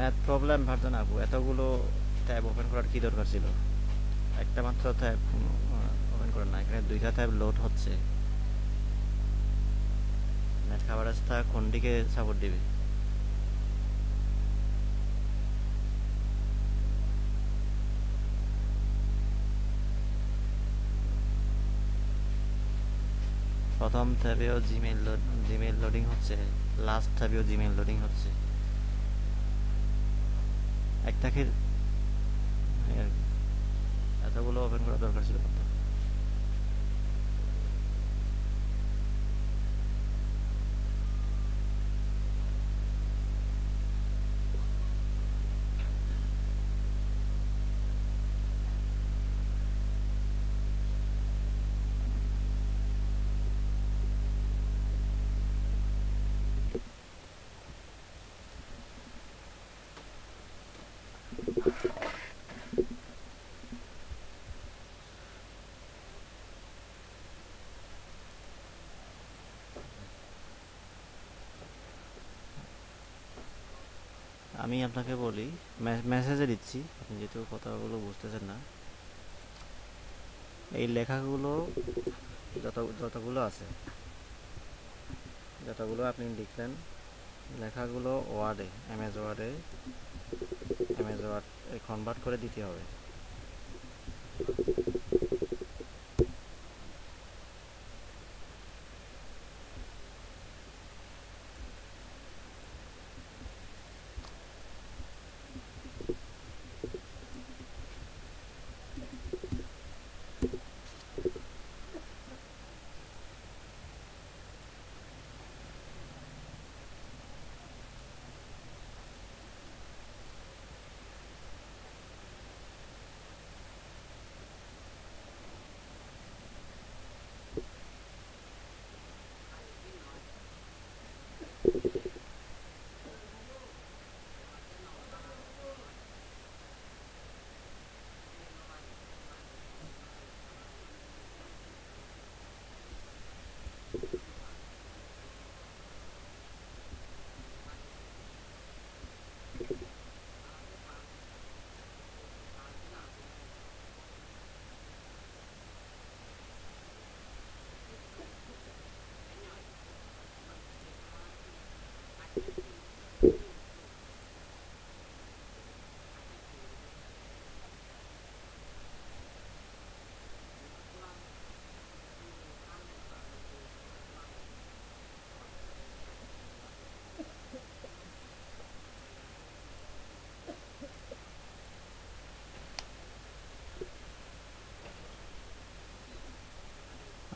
Math problem version আপু, এতগুলো tab open করার কি দরকার ছিল? একটা মাত্র ট্যাব ওপেন করেন না, এখানে দুইটা ট্যাব লোড হচ্ছে। ম্যাথ খাবার রাস্তা কোন দিকে সাপোর্ট দিবে? প্রথম ট্যাবেও জিমেইল লোডিং হচ্ছে, লাস্ট ট্যাবেও জিমেইল লোডিং হচ্ছে। একটাকে এতগুলো ওপেন করা দরকার ছিল না তো। আমি আপনাকে বলি, মেসেজে দিচ্ছি, আপনি যেহেতু কথাগুলো বুঝতেছেন না। এই লেখাগুলো যতগুলো আছে, যতগুলো আপনি লিখলেন, লেখাগুলো ওয়ার্ডে, এমএস ওয়ার্ড কনভার্ট করে দিতে হবে।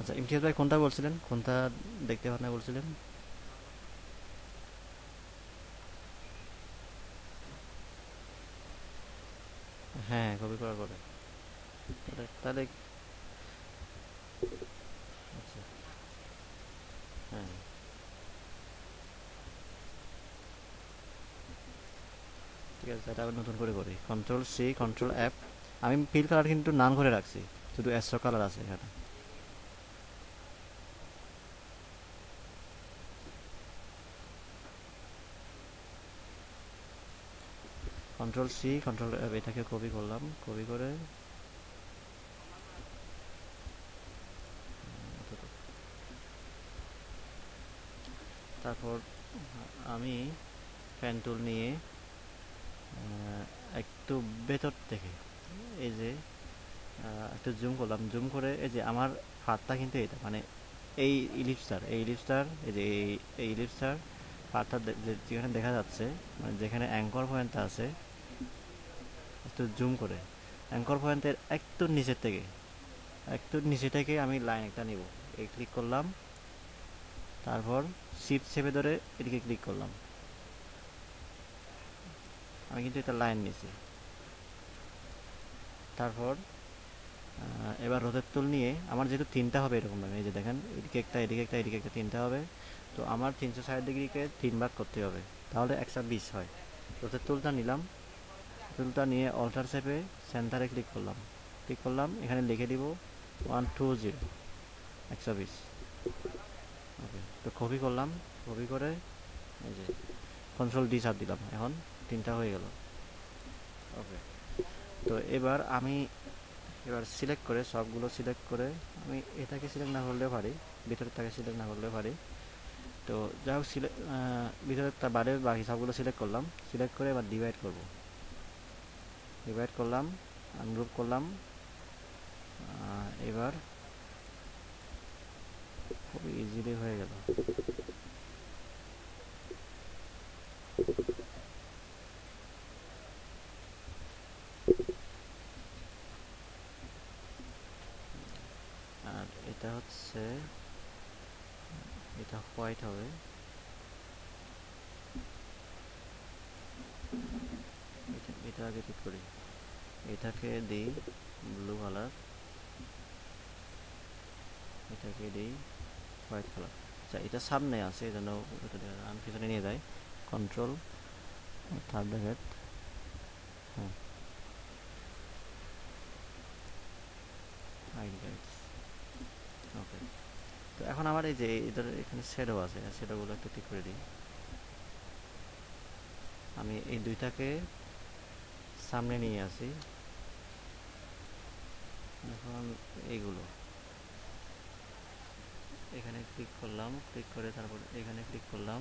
আচ্ছা, ইমতিয়াজ ভাই কোনটা বলছিলেন, কোনটা দেখতে পারেন না বলছিলেন? হ্যাঁ, কপি করার পরে তাহলে আচ্ছা, হ্যাঁ, ঠিক আছে, এটা আবার নতুন করে করি। Control C, control F. আমি ফিল কালার কিন্তু নান করে রাখছি, শুধু অ্যাস্ট্রো কালার আছে এখানে। কন্ট্রোল সি, কন্ট্রোল এফ, এটাকে কপি করলাম, কপি করে তারপর আমি পেন টুল নিয়ে একটু ভেতর থেকে, এই যে একটু জুম করলাম, জুম করে এই যে আমার হাতটা কিন্তু এটা মানে এই ইলিপসটার এই যে এই ইলিপসটার পার্টটা যেখানে দেখা যাচ্ছে, মানে যেখানে অ্যাঙ্কর পয়েন্টটা আছে, একটু জুম করে অ্যাঙ্কর পয়েন্টের একটু নিচে থেকে আমি লাইন একটা নিব। এই ক্লিক করলাম, তারপর শিফট চেপে ধরে এদিকে ক্লিক করলাম। আমি কিন্তু এটা লাইন নিছি। তারপর এবার রোদের টুল নিয়ে আমার যেহেতু তিনটা হবে এরকম ভাবে, এই যে দেখেন, এদিকে একটা, এদিকে একটা, এদিকে একটা, তিনটা হবে। তো আমার 360 ডিগ্রিকে 3 ভাগ করতে হবে, তাহলে 120 হয়। রোদের টুলটা নিলাম, টুলটা নিয়ে অল্টার চেপে সেন্টারে ক্লিক করলাম, এখানে লিখে দিব 120, 120। ওকে, তো কপি করলাম, কপি করে এই যে কন্ট্রোল ডি চাপ দিলাম এখন। তিনটা হয়ে গেল। ওকে, তো এবার সিলেক্ট করে সবগুলো সিলেক্ট করে আমি এটাকে সিলেক্ট না করলেও পারি, ভিতরেরটাকে সিলেক্ট না করলেও পারি। তো যাই হোক, ভিতরেরটা বাদে বাকি সবগুলো সিলেক্ট করলাম। সিলেক্ট করে এবার ডিভাইড করলাম, আনগ্রুপ করলাম। এবার খুব ইজিলি হয়ে গেল। আর এটা হচ্ছে, এটা হোয়াইট হবে। এটা আগে ঠিক করি, এটাকে দিই ব্লু কালার, এটাকে দিই হোয়াইট কালার। আচ্ছা, এটা সামনে আছে, এই জন্য আমি পিছনে নিয়ে যাই, কন্ট্রোল থার্ড ব্র্যাকেট। হ্যাঁ, হাইলাইটস। ওকে, তো এখন আমার এই যে এদের এখানে শ্যাডো আছে, শ্যাডোগুলো একটু ঠিক করে দিই। আমি এই দুইটাকে সামনে নিয়ে আসি। এখন এইগুলো এখানে ক্লিক করলাম, ক্লিক করে তারপর এখানে ক্লিক করলাম,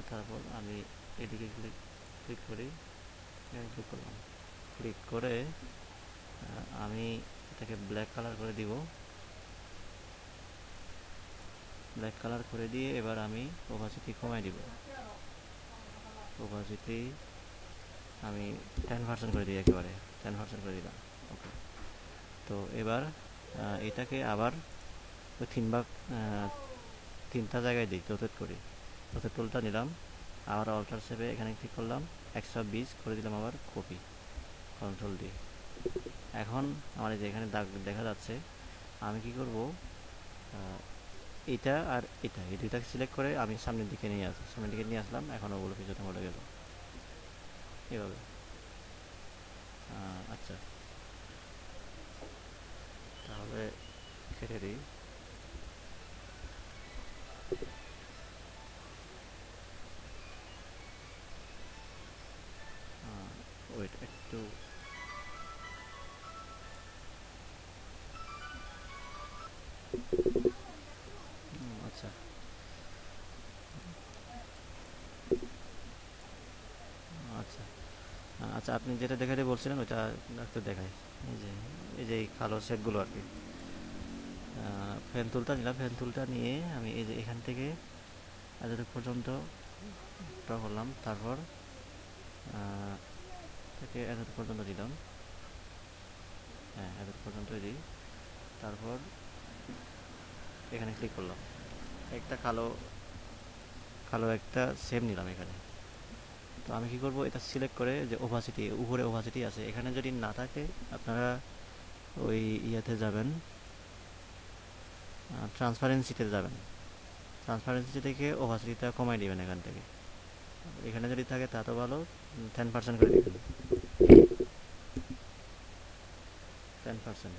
তারপর আমি এদিকে ক্লিক করি, এখানে ক্লিক করলাম, ক্লিক করে আমি এটাকে ব্ল্যাক কালার করে দিব। ব্ল্যাক কালার করে দিয়ে এবার আমি ওপাসিটি কমাই দিব। ওপাসিটি আমি 10% করে দিই, একেবারে 10% করে দিলাম। ওকে, তো এবার এটাকে আবার ওই তিনটা জায়গায় দিই, রোটেট করি। রোটেট টুলটা নিলাম, আবার অল্টার সেভে এখানে ক্লিক করলাম, 120 করে দিলাম, আবার কপি, কন্ট্রোল ডি। এখন আমার এই যে এখানে দাগ দেখা যাচ্ছে, আমি কি করব, এটা আর এটা, এই দুইটাকে সিলেক্ট করে আমি সামনের দিকে নিয়ে আসলাম। এখন ওগুলো পিছনে পড়ে গেল এভাবে। আচ্ছা, তাহলে কেটে দিই। ওয়েট একটু, আচ্ছা আচ্ছা আচ্ছা, আপনি যেটা দেখাতে বলছিলেন ওইটা একটু দেখাই। এই যে এই কালো শেডগুলো আর কি। ফ্যান টুলটা নিলাম, ফ্যান টুলটা নিয়ে আমি এই যে এখান থেকে এতটুকু পর্যন্ত ড্র করলাম, তারপর থেকে এতটুকু পর্যন্ত দিলাম। হ্যাঁ, এতটুকু পর্যন্ত দিই, তারপর এখানে ক্লিক করলাম, একটা কালো কালো একটা সেম নিলাম এখানে। তো আমি কি করব, এটা সিলেক্ট করে যে ওভাসিটি, উপরে ওভাসিটি আছে, এখানে যদি না থাকে আপনারা ওই ইয়াতে যাবেন, ট্রান্সপারেন্সিতে যাবেন। ট্রান্সপারেন্সি থেকে ওভাসিটিটা কমাই দিবেন এখান থেকে। এখানে যদি থাকে তা তো ভালো, 10% করে দিবেন, 10%।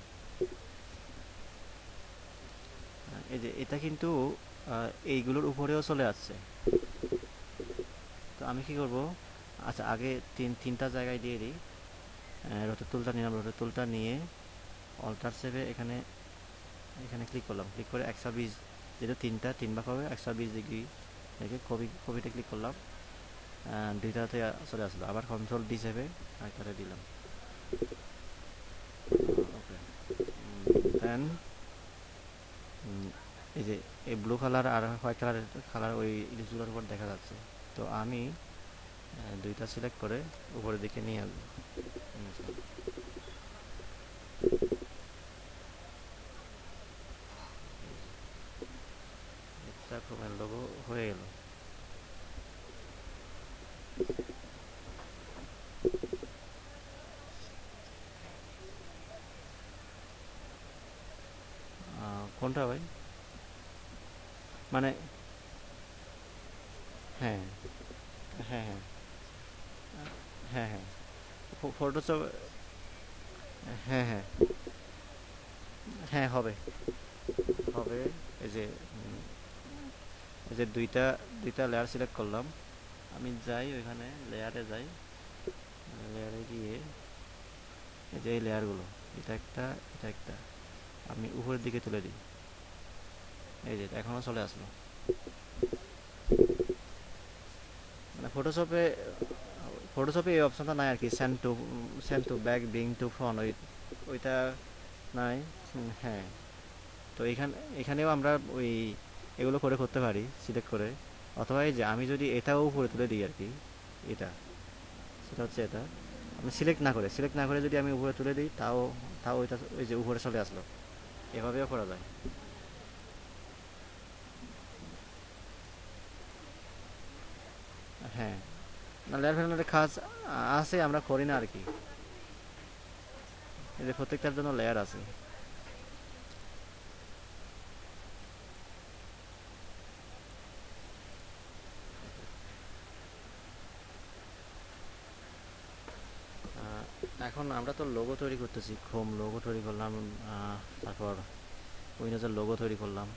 এই যে এটা কিন্তু এইগুলোর উপরেও চলে আসছে। তো আমি কি করব, আচ্ছা আগে তিনটা জায়গায় দিয়ে দিই। রোটেট টুলটা নিলাম, রোটেট টুলটা নিয়ে অল্টার সেভে এখানে এখানে ক্লিক করলাম, ক্লিক করে 120, যেটা তিন ভাগ হবে, 120 ডিগ্রি রেখে কপিতে ক্লিক করলাম। দুইটাতে চলে আসলো, আবার কন্ট্রোল ডি সেভে আরেকটাতে দিলাম। ওকে, দেন এই যে এই ব্লু কালার আর হোয়াইট কালার ওই ইলিশগুলোর উপর দেখা যাচ্ছে। তো আমি দুইটা সিলেক্ট করে উপরের দিকে নিয়ে আসবো। এটা ক্রোমের লোগো হয়ে গেল। কোনটা ভাই? মানে হ্যাঁ হ্যাঁ হ্যাঁ হ্যাঁ হ্যাঁ, ফটোশপ, হ্যাঁ হ্যাঁ হ্যাঁ, হবে হবে। এই যে এই যে দুইটা দুইটা লেয়ার সিলেক্ট করলাম, আমি যাই ওইখানে, লেয়ারে যাই, লেয়ারে গিয়ে এই যে এই লেয়ারগুলো, এটা একটা, এটা একটা, আমি উপরের দিকে তুলে দিই। এই যে এখনও চলে আসলো। মানে ফটোশপে এই অপশনটা নাই আর কি, send to back, bring to front, ওইটা নাই। হ্যাঁ, তো এখানেও আমরা ওই এগুলো করে করতে পারি সিলেক্ট করে, অথবা এই যে আমি যদি এটাও উপরে তুলে দিই আর কি, এটা, সেটা হচ্ছে এটা, আমি সিলেক্ট না করে যদি আমি উপরে তুলে দিই, তাও তাও ওইটা ওই যে উপরে চলে আসলো। এভাবেও করা যায়। হ্যাঁ, না লেয়ার ফ্যানের কাজ আছে, আমরা করি না আর কি। এই যে প্রত্যেকটার জন্য লেয়ার আছে। আহ, এখন আমরা তো লোগো তৈরি করতেছি, ক্রোম লোগো তৈরি করলাম, তারপর উইন্ডোজের লোগো তৈরি করলাম।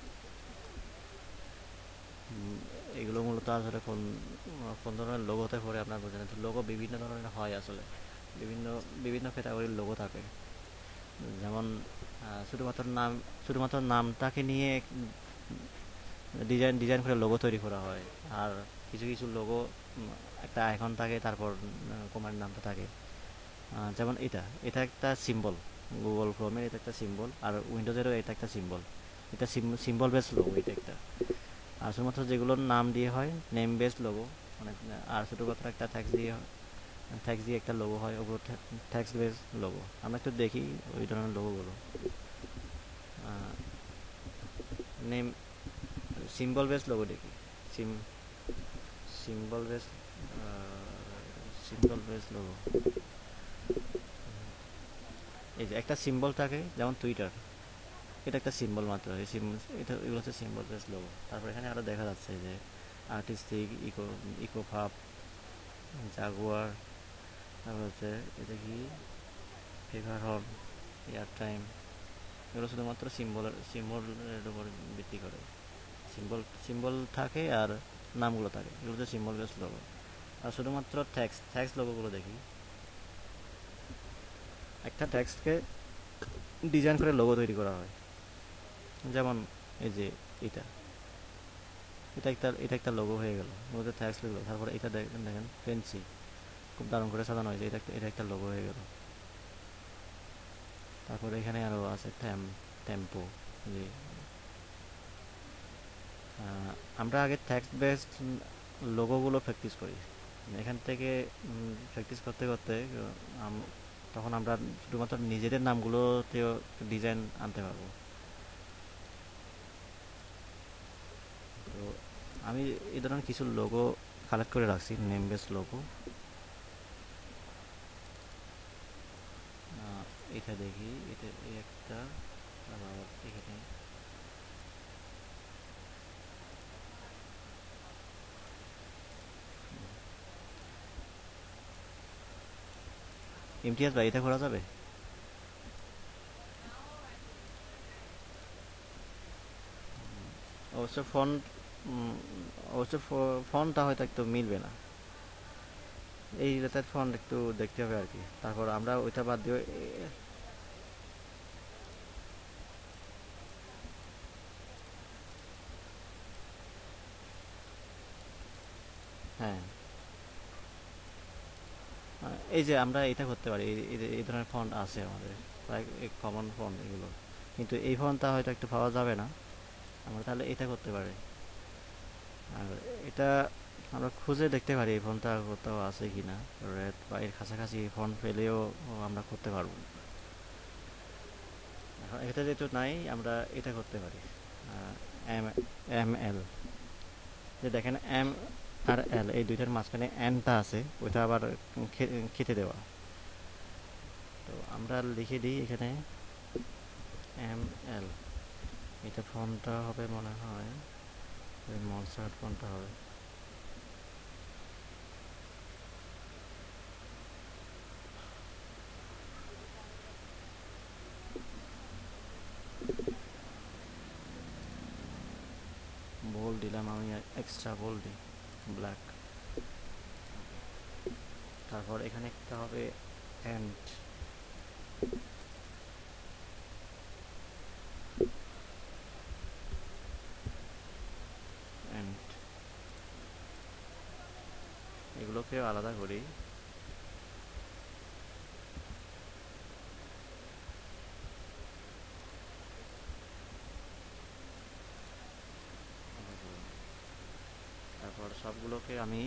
উম, এগুলো মূলত আসলে কোন কোন ধরনের লোগো হতে পারে আপনার বোঝেন, লোগো বিভিন্ন ধরনের হয় আসলে, বিভিন্ন বিভিন্ন ক্যাটাগরির লোগো থাকে। যেমন শুধুমাত্র নামটাকে নিয়ে ডিজাইন ডিজাইন করে লোগো তৈরি করা হয়। আর কিছু কিছু লোগো একটা আইকন থাকে, তারপর কোম্পানির নামটা থাকে। যেমন এটা এটা একটা সিম্বল, গুগল ক্রোমের এটা একটা সিম্বল, আর উইন্ডোজেরও এটা একটা সিম্বল। এটা সিম্বল বেস লোগো, এটা একটা। আর শুধুমাত্র যেগুলোর নাম দিয়ে হয় নেম বেস লোগো, মানে আর শুধুমাত্র একটা ট্যাক্স দিয়ে একটা লোগো হয়, ওগুলো ট্যাক্স বেস লোগো। আমরা একটু দেখি ওই ধরনের লোগোগুলো। নেম সিম্বল বেস লোগো দেখি। সিম symbol base symbol base logo, এই যে একটা সিম্বল থাকে যেমন টুইটার, এটা একটা সিম্বল মাত্র, এটা এগুলো হচ্ছে সিম্বল বেস লোগো। তারপর এখানে আরও দেখা যাচ্ছে যে আর্টিস্টিক, ইকো ফাব, জাগুয়ার, তারপর হচ্ছে এটা কি, ফিভার হর্ন, এয়ার টাইম। এগুলো শুধুমাত্র সিম্বলের উপর ভিত্তি করে, সিম্বল সিম্বল থাকে আর নামগুলো থাকে, এগুলো হচ্ছে সিম্বল বেস লোগো। আর শুধুমাত্র ট্যাক্স লোগোগুলো দেখি। একটা ট্যাক্সকে ডিজাইন করে লোগো তৈরি করা হয়, যেমন এই যে এটা, এটা একটা লোগো হয়ে গেল, লোগোতে ট্যাক্স লিখলো। তারপরে এটা দেখেন দেখেন ফেন্সি, খুব দারুণ করে সাজানো হয়েছে, এটা একটা লোগো হয়ে গেল। তারপরে এখানে আরও আছে টেম্পো। যে আমরা আগে টেক্সট বেসড লোগোগুলো প্র্যাকটিস করি, এখান থেকে প্র্যাকটিস করতে করতে তখন আমরা শুধুমাত্র নিজেদের নামগুলোতেও ডিজাইন আনতে পারবো। তো আমি এই ধরনের কিছু লোগো কালেক্ট করে রাখছি, নেম বেস লোগো। এটা দেখি, এটা এই একটা, আবার এখানে ইমটিয়াজ বা এটা করা যাবে। অবশ্য ফন্ট, অবশ্য ফন্টটা হয়তো একটু মিলবে না, এই রিলেটেড ফন্ট একটু দেখতে হবে আর কি। তারপর আমরা ওইটা বাদ দিয়ে হ্যাঁ, এই যে আমরা এটা করতে পারি, এই ধরনের ফন্ট আছে আমাদের, প্রায় কমন ফন্ট এগুলো, কিন্তু এই ফন্টটা হয়তো একটু পাওয়া যাবে না। আমরা তাহলে এটা করতে পারি। আর এটা আমরা খুঁজে দেখতে পারি এই ফোনটা কোথাও আছে কি না, রেড বা এর কাছাকাছি ফোন পেলেও আমরা করতে পারবো। এখন এটা যেহেতু নাই, আমরা এটা করতে পারি, এম এম এল, যে দেখেন এম আর এল এই দুইটার মাঝখানে এনটা আছে, ওইটা আবার খেতে দেওয়া। তো আমরা লিখে দিই এখানে এম এল, এটা ফোনটা হবে মনে হয়, মনসার্ট ফোনটা হবে। বোল্ড দিলাম আমি, এক্সট্রা বোল্ড দিই, ব্ল্যাক। তারপর এখানে একটা হবে এন্ড এন্ড এগুলোকেও আলাদা করি। তারপর সবগুলোকে আমি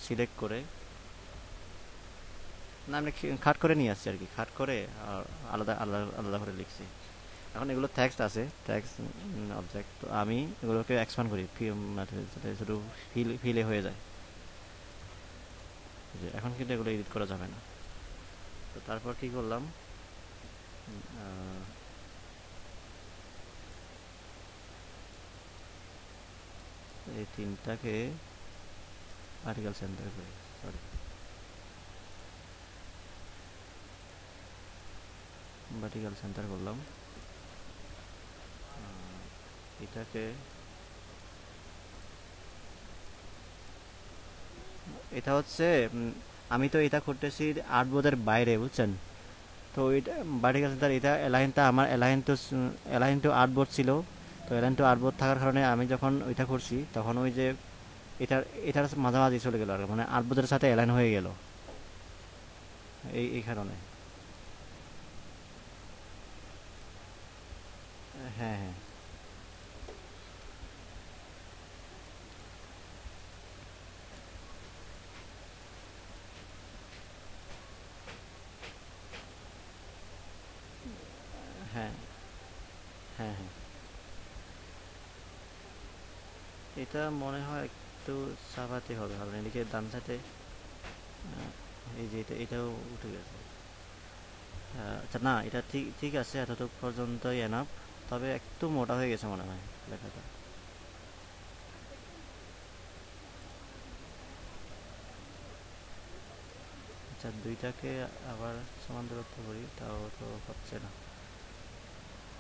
সিলেক্ট করে, না আমি খাট করে নিয়ে আসছি আর কি, খাট করে আর আলাদা আলাদা আলাদা করে লিখছি। এখন এগুলো টেক্সট আছে, টেক্সট অবজেক্ট, তো আমি এগুলোকে এক্সপান্ড করি, শুধু ফিলে হয়ে যায়। যে এখন কিন্তু এগুলো এডিট করা যাবে না। তো তারপর কি করলাম, আহ, এই তিনটাকে ভার্টিক্যাল সেন্টার করি, সরি ভার্টিক্যাল সেন্টার করলাম। এটাকে, এটা হচ্ছে আমি তো এটা করতেছি আর্টবোর্ডের বাইরে, বুঝছেন? তো এটা ভার্টিক্যাল সেন্টার, এটা অ্যালাইনটা আমার অ্যালাইন টু আর্টবোর্ড ছিল। তো অ্যালাইন টু আর্টবোর্ড থাকার কারণে আমি যখন ওইটা করছি তখন ওই যে এটার এটার মাঝামাঝি চলে গেল আর কি, মানে আর্টবোর্ডের সাথে অ্যালাইন হয়ে গেল, এই কারণে। হ্যাঁ হ্যাঁ হ্যাঁ হ্যাঁ হ্যাঁ, এটা মনে হয় একটু চাপাতে হবে, কারণ এদিকে ডান সাইডে এই যে এটাও উঠে গেছে। আচ্ছা না, এটা ঠিক ঠিক আছে, এতটুকু পর্যন্তই এনাফ। তবে একটু মোটা হয়ে গেছে মনে হয় লেখাটা। আচ্ছা, দুইটাকে আবার সমান দূরত্ব করি, তাও তো হচ্ছে না।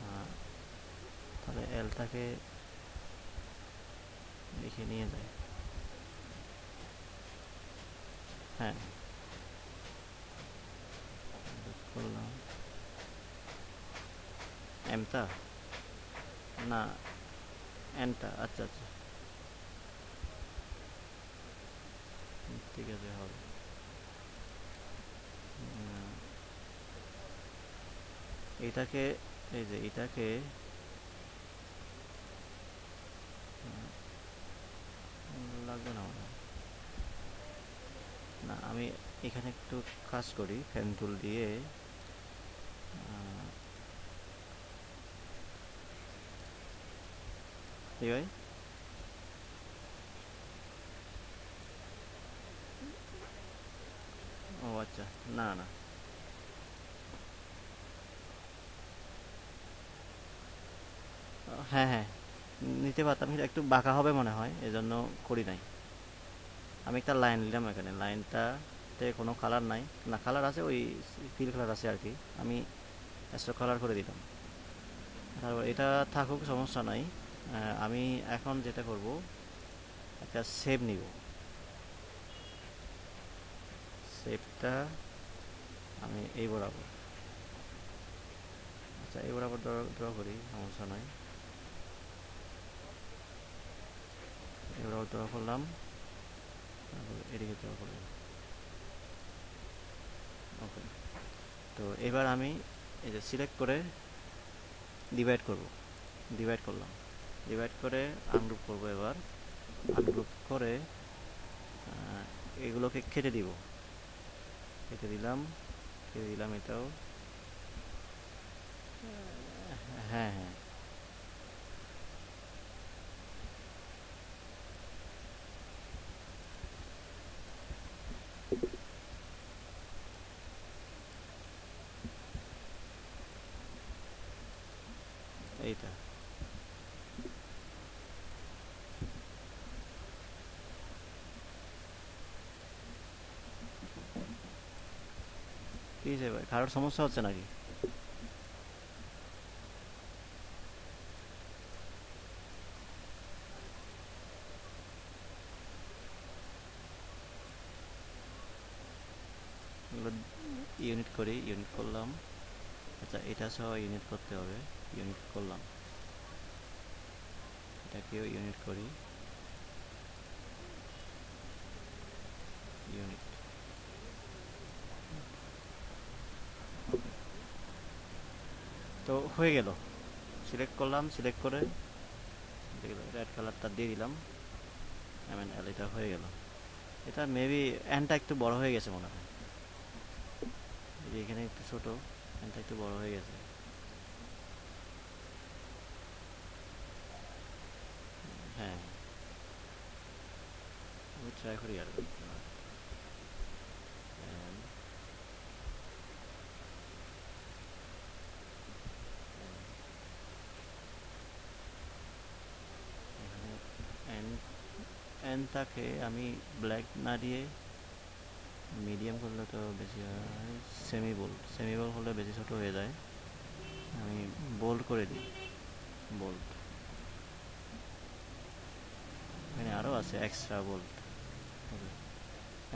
আহ, তাহলে এলটাকে লিখে নিয়ে যাই। হ্যাঁ, করলাম। এমটা, না এনটা, আচ্ছা আচ্ছা, ঠিক আছে হবে। উম, এটাকে, এই যে এটাকে লাগবে না মনে হয়। না, আমি এখানে একটু কাজ করি ফ্যান টুল দিয়ে। কি ভাই? ও আচ্ছা, না না, হ্যাঁ হ্যাঁ, নিতে পারতাম কিন্তু একটু বাঁকা হবে মনে হয়, এজন্য করি নাই। আমি একটা লাইন নিলাম, এখানে লাইনটাতে কোনো কালার নাই, না কালার আছে, ওই ফিল কালার আছে আর কি, আমি এক্সট্রা কালার করে দিলাম। তারপর এটা থাকুক, সমস্যা নাই। আমি এখন যেটা করব, একটা সেভ নিব। সেভটা আমি এই বরাবর, আচ্ছা এই বরাবর ড্র করি, সমস্যা নাই। এই বরাবর ড্র করলাম, তারপর এদিকে ড্র করলাম। ওকে, তো এবার আমি এই যে সিলেক্ট করে ডিভাইড করব, ডিভাইড করলাম, ডিভাইড করে আনগ্রুপ করব। এবার আনগ্রুপ করে এগুলোকে কেটে দিব, কেটে দিলাম, কেটে দিলাম এটাও। হ্যাঁ হ্যাঁ, এইটা কি যে ভাই, কারোর সমস্যা হচ্ছে নাকি? এগুলো ইউনিট করি, ইউনিট করলাম। আচ্ছা, এটা সহ ইউনিট করতে হবে, ইউনিট করলাম। এটাকেও ইউনিট করি, ইউনিট। ওকে, তো হয়ে গেল। সিলেক্ট করলাম, সিলেক্ট করে রেড কালারটা দিয়ে দিলাম, এল, এটা হয়ে গেল। এটা মেবি এনটা একটু বড় হয়ে গেছে মনে হয়, এই যে এখানে একটু ছোট, এনটা একটু বড় হয়ে গেছে। হ্যাঁ, আমি ট্রাই করি আর কি। And এখানে এন, এনটাকে আমি ব্ল্যাক না দিয়ে মিডিয়াম করলে তো বেশি হয়, সেমি বোল্ড হলে বেশি ছোট হয়ে যায়। আমি বোল্ড করে দিই, বোল্ড। এখানে আরও আছে এক্সট্রা বোল্ড। ওকে,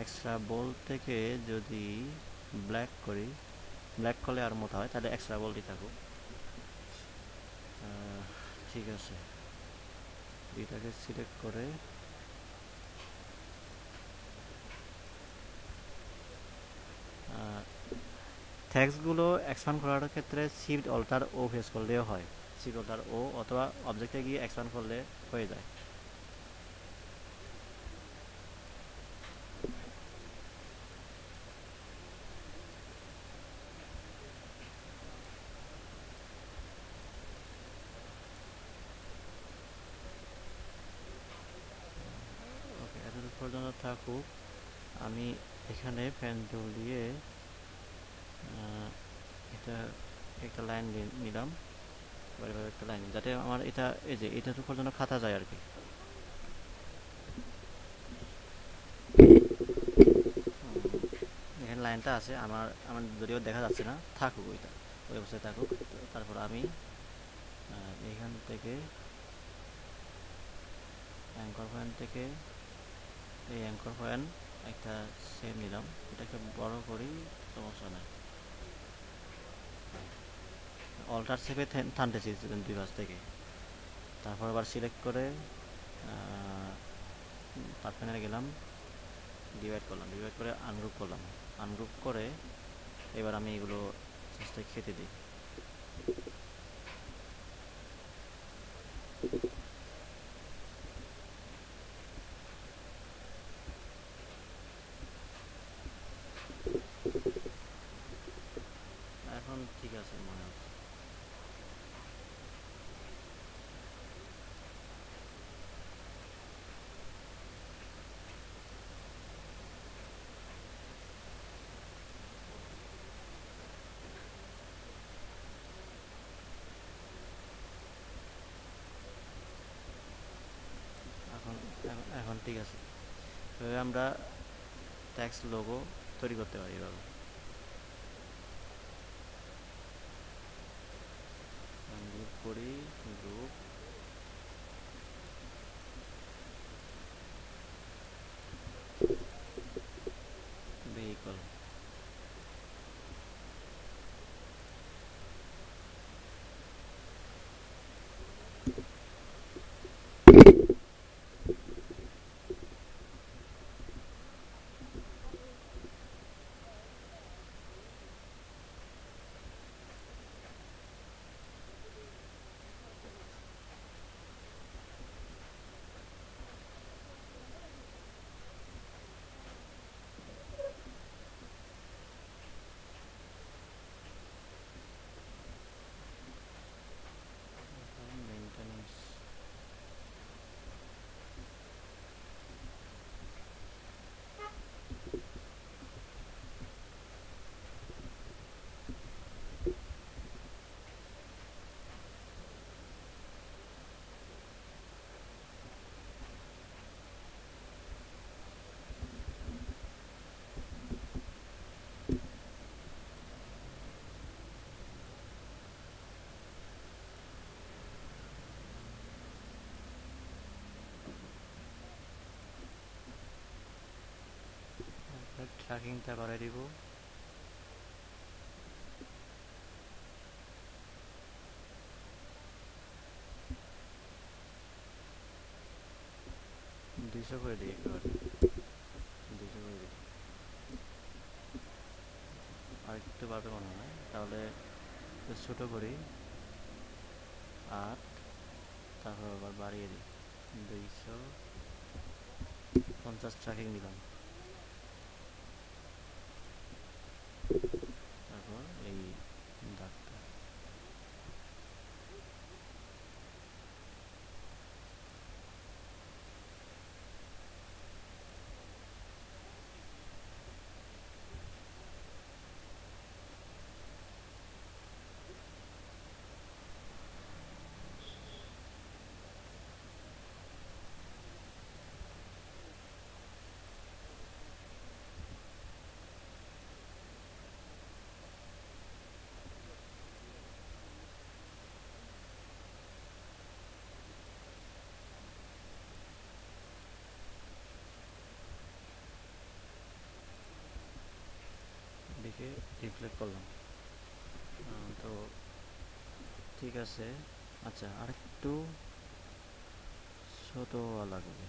এক্সট্রা বোল্ড থেকে যদি ব্ল্যাক করি, ব্ল্যাক করলে আর মোটা হয়, তাহলে এক্সট্রা বোল্ডই থাকুক। ঠিক আছে, এটাকে সিলেক্ট করে টেক্সটগুলো এক্সপ্যান্ড করার ক্ষেত্রে শিফট অল্টার ও প্রেস করলেও হয়, শিফট অল্টার ও, অথবা অবজেক্টে গিয়ে এক্সপ্যান্ড করলে হয়ে যায়। ওকে, এতদূর পর্যন্ত থাকুক। আমি এখানে পেন টুল দিয়ে এটা একটা লাইন নিলাম, এবার এবার একটা লাইন, যাতে আমার এটা এই যে এতটুকু পর্যন্ত খাতা যায় আর কি। এখানে লাইনটা আছে, আমার আমার যদিও দেখা যাচ্ছে না, থাকুক ওইটা, ওই অবস্থায় থাকুক। তারপর আমি এখান থেকে অ্যাঙ্কর পয়েন্ট থেকে এই অ্যাঙ্কর পয়েন্ট একটা সেভ নিলাম, এটাকে বড় করি, সমস্যা নাই। অল্টার সেভে টানতেছি দুই পাশ থেকে। তারপর আবার সিলেক্ট করে পার্ট প্যানেলে গেলাম, ডিভাইড করলাম, ডিভাইড করে আনগ্রুপ করলাম, আনগ্রুপ করে এবার আমি এগুলো চেষ্টায় খেতে দিই। এখন ঠিক আছে মনে হচ্ছে। এখন এখন ঠিক আছে। এভাবে আমরা ট্যাক্স লোগো তৈরি করতে পারি এভাবে। গ্রুপ করি, গ্রুপ, ভেহিকল। মেনটেনেন্স। ট্র্যাকিংটা বাড়াই দিব, 200 করে দিই একেবারে, 200 করে দিই। আর একটু বাড়বে মনে হয়, তাহলে ছোটো করি 8, তারপর আবার বাড়িয়ে দিই 250 ট্র্যাকিং দিলাম। তারপর এই দাগটা এদিকে রিফ্লেক্ট করলাম। তো ঠিক আছে। আচ্ছা, আরেকটু ছোটো লাগবে।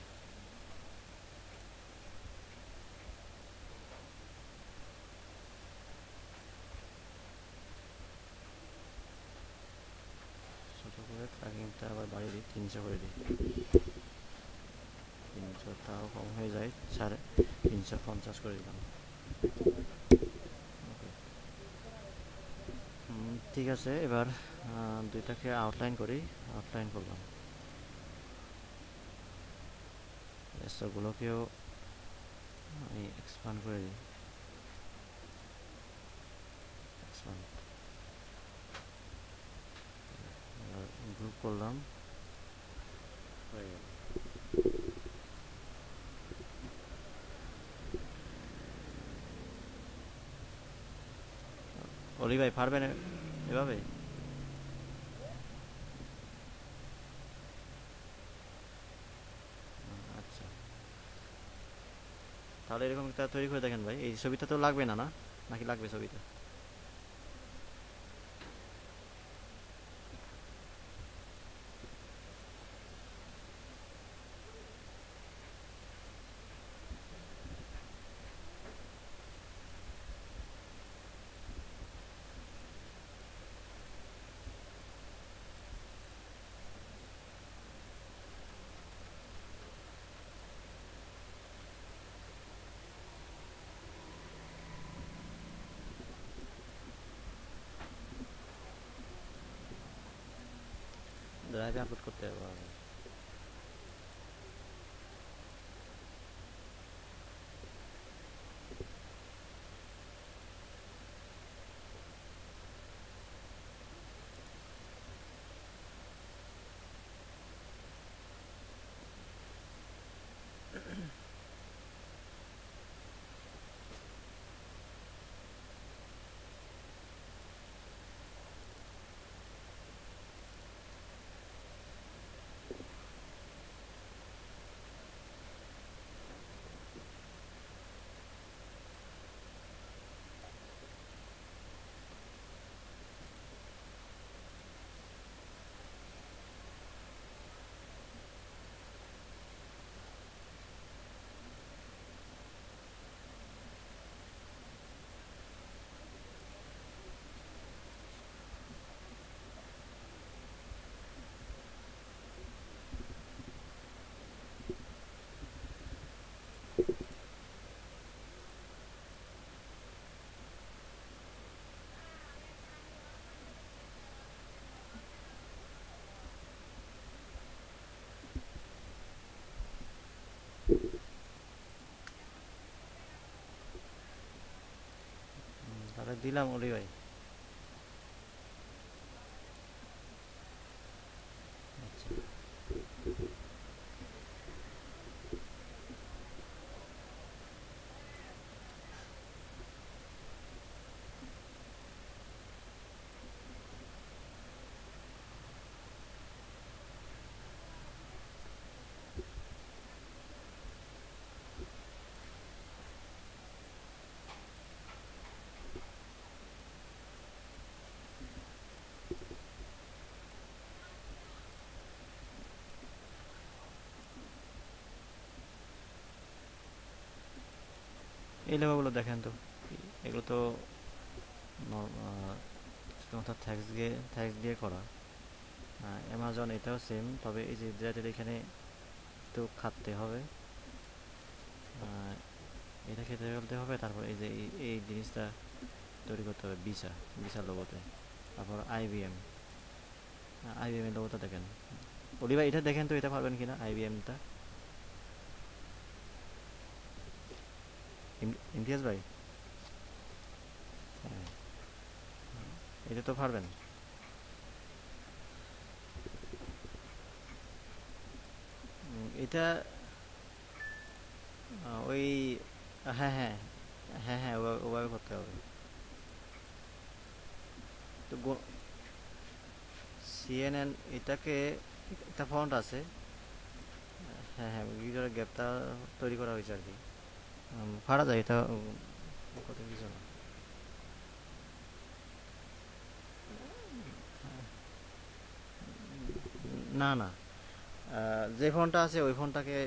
ছোটো করে ট্র্যাকিংটা আবার বাড়িয়ে দিই, 300 করে দিই। 300 তাও কম হয়ে যায়, 350 করে দিলাম। ওকে, ঠিক আছে। এবার দুইটাকে আউটলাইন করি। আউটলাইন করলাম, রেস্তোগুলোকেও আমি এক্সপান্ড করে দিই। এক্সপান্ড, গ্রুপ করলাম, হয়ে গেল। অলি ভাই পারবেন এভাবে? আচ্ছা, তাহলে এরকম একটা তৈরি করে দেখেন ভাই। এই ছবিটা তো লাগবে না, না নাকি লাগবে ছবিটা? ড্রাইভে আপলোড করতে হবে আবার। তাহলে দিলাম অলি ভাই। আচ্ছা, এই লেখাগুলো দেখেন তো, এগুলো তো থ্যাক্স দিয়ে করা। অ্যামাজন এটাও সেম, তবে এই যে ব্র্যাডের এখানে একটু খাটতে হবে। আহ, এটা খেতে ফেলতে হবে, তারপর এই যে এই জিনিসটা তৈরি করতে হবে, ভিসা লোগোতে। তারপর আইবিএম এর লোগোটা দেখেন। অলিভাই এটা দেখেন তো, এটা পারবেন কিনা আইবিএমটা। ইমতিয়াজ ভাই, হ্যাঁ, এটা তো পারবেন। এটা ওই, হ্যাঁ হ্যাঁ, হ্যাঁ হ্যাঁ, ওভাবে করতে হবে। তো সিএনএন এটাকে, একটা ফন্ট আছে। হ্যাঁ হ্যাঁ, ভিডিওর গ্যাপটা তৈরি করা হয়েছে আর কি। পারা যায় এটা, কত কিছু না। না না, যে ফোনটা আছে ওই ফোনটাকে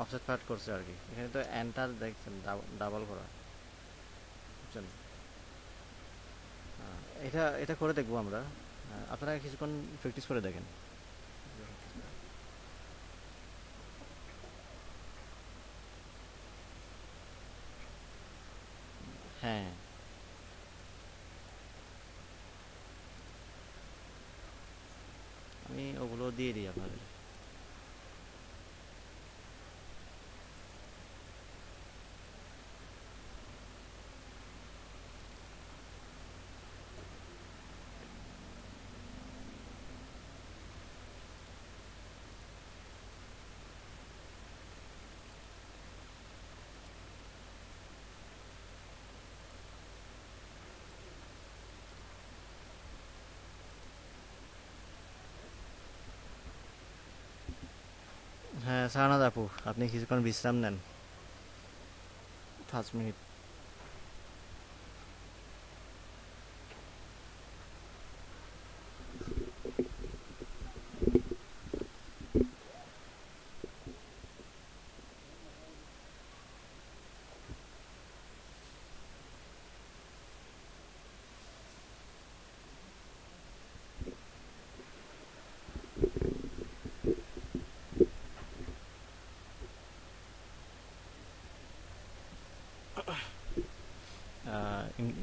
অফসেট কাট করছে আর কি। এখানে তো এন্টার দেখছেন ডাবল করা, বুঝছেন। এটা এটা করে দেখবো আমরা। আপনারা কিছুক্ষণ প্র্যাকটিস করে দেখেন। হ্যাঁ, আমি ওগুলো দিয়ে দিই আপনাদের। হ্যাঁ সাহানাদ আপু, আপনি কিছুক্ষণ বিশ্রাম নেন, 5 মিনিট।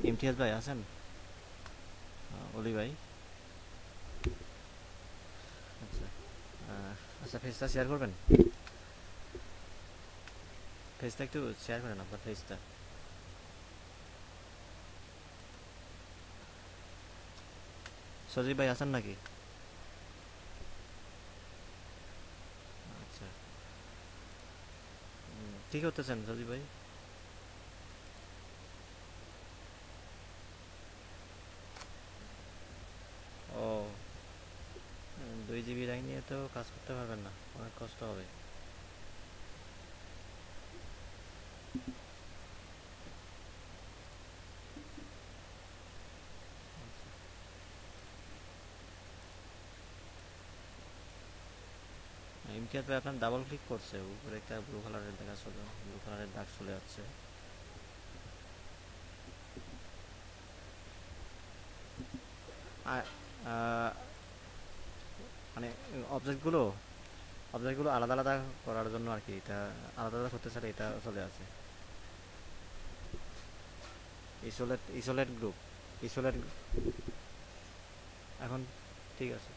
ইমতিয়াজ ভাই আছেন? অলি ভাই, আচ্ছা। আচ্ছা, ফেসটা শেয়ার করবেন, ফেসটা একটু শেয়ার করেন আপনার ফেসটা। সজীব ভাই আছেন নাকি? আচ্ছা, ঠিক হতেছেন সজীব ভাই? ও, 2 জিবি র্যাম নিয়ে তো কাজ করতে পারবেন না, অনেক কষ্ট হবে। ইমতিয়াজ ভাই আপনার ডাবল ক্লিক করছে, উপরে একটা ব্লু কালারের দেখা চলে, ব্লু কালারের দাগ চলে যাচ্ছে। আর আহ, মানে অবজেক্টগুলো অবজেক্টগুলো আলাদা আলাদা করার জন্য আর কি, এটা আলাদা আলাদা করতে চাইলে এটা চলে আসে। ইসোলেট গ্রুপ, ইসোলেট। এখন ঠিক আছে।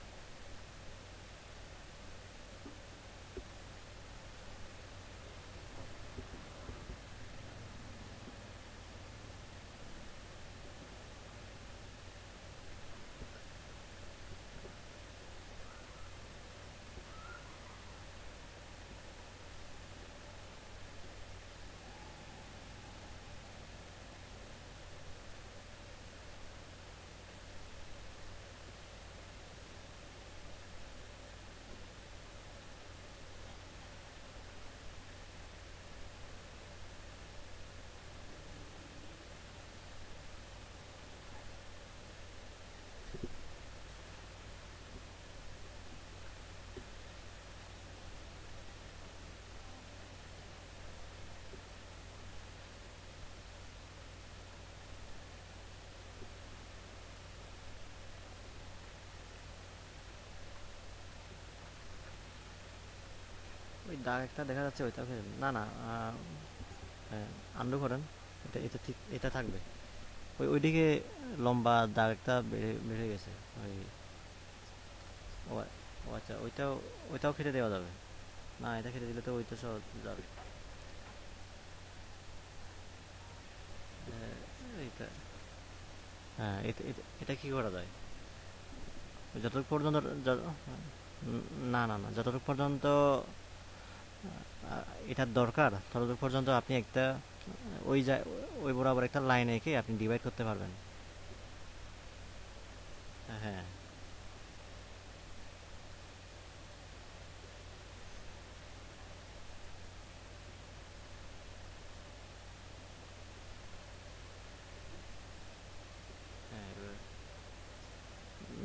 দাগ একটা দেখা যাচ্ছে ওইটাও খেতে না না হ্যাঁ, আন্ডু করেন। এটা এটা ঠিক এটা থাকবে। ওইদিকে লম্বা দাগ একটা বেড়ে বেড়ে গেছে। ওই ও ও আচ্ছা, ওইটাও ওইটাও খেতে দেওয়া যাবে। না, এটা খেতে দিলে তো ওইটা সহ যাবে। এইটা হ্যাঁ, এটা এটা এটা কি করা যায়? যতটুকু পর্যন্ত না না না, যতটুকু পর্যন্ত এটার দরকার ততটুকু পর্যন্ত আপনি একটা ওই ওই বরাবর একটা লাইন এঁকে আপনি ডিভাইড করতে পারবেন। হ্যাঁ হ্যাঁ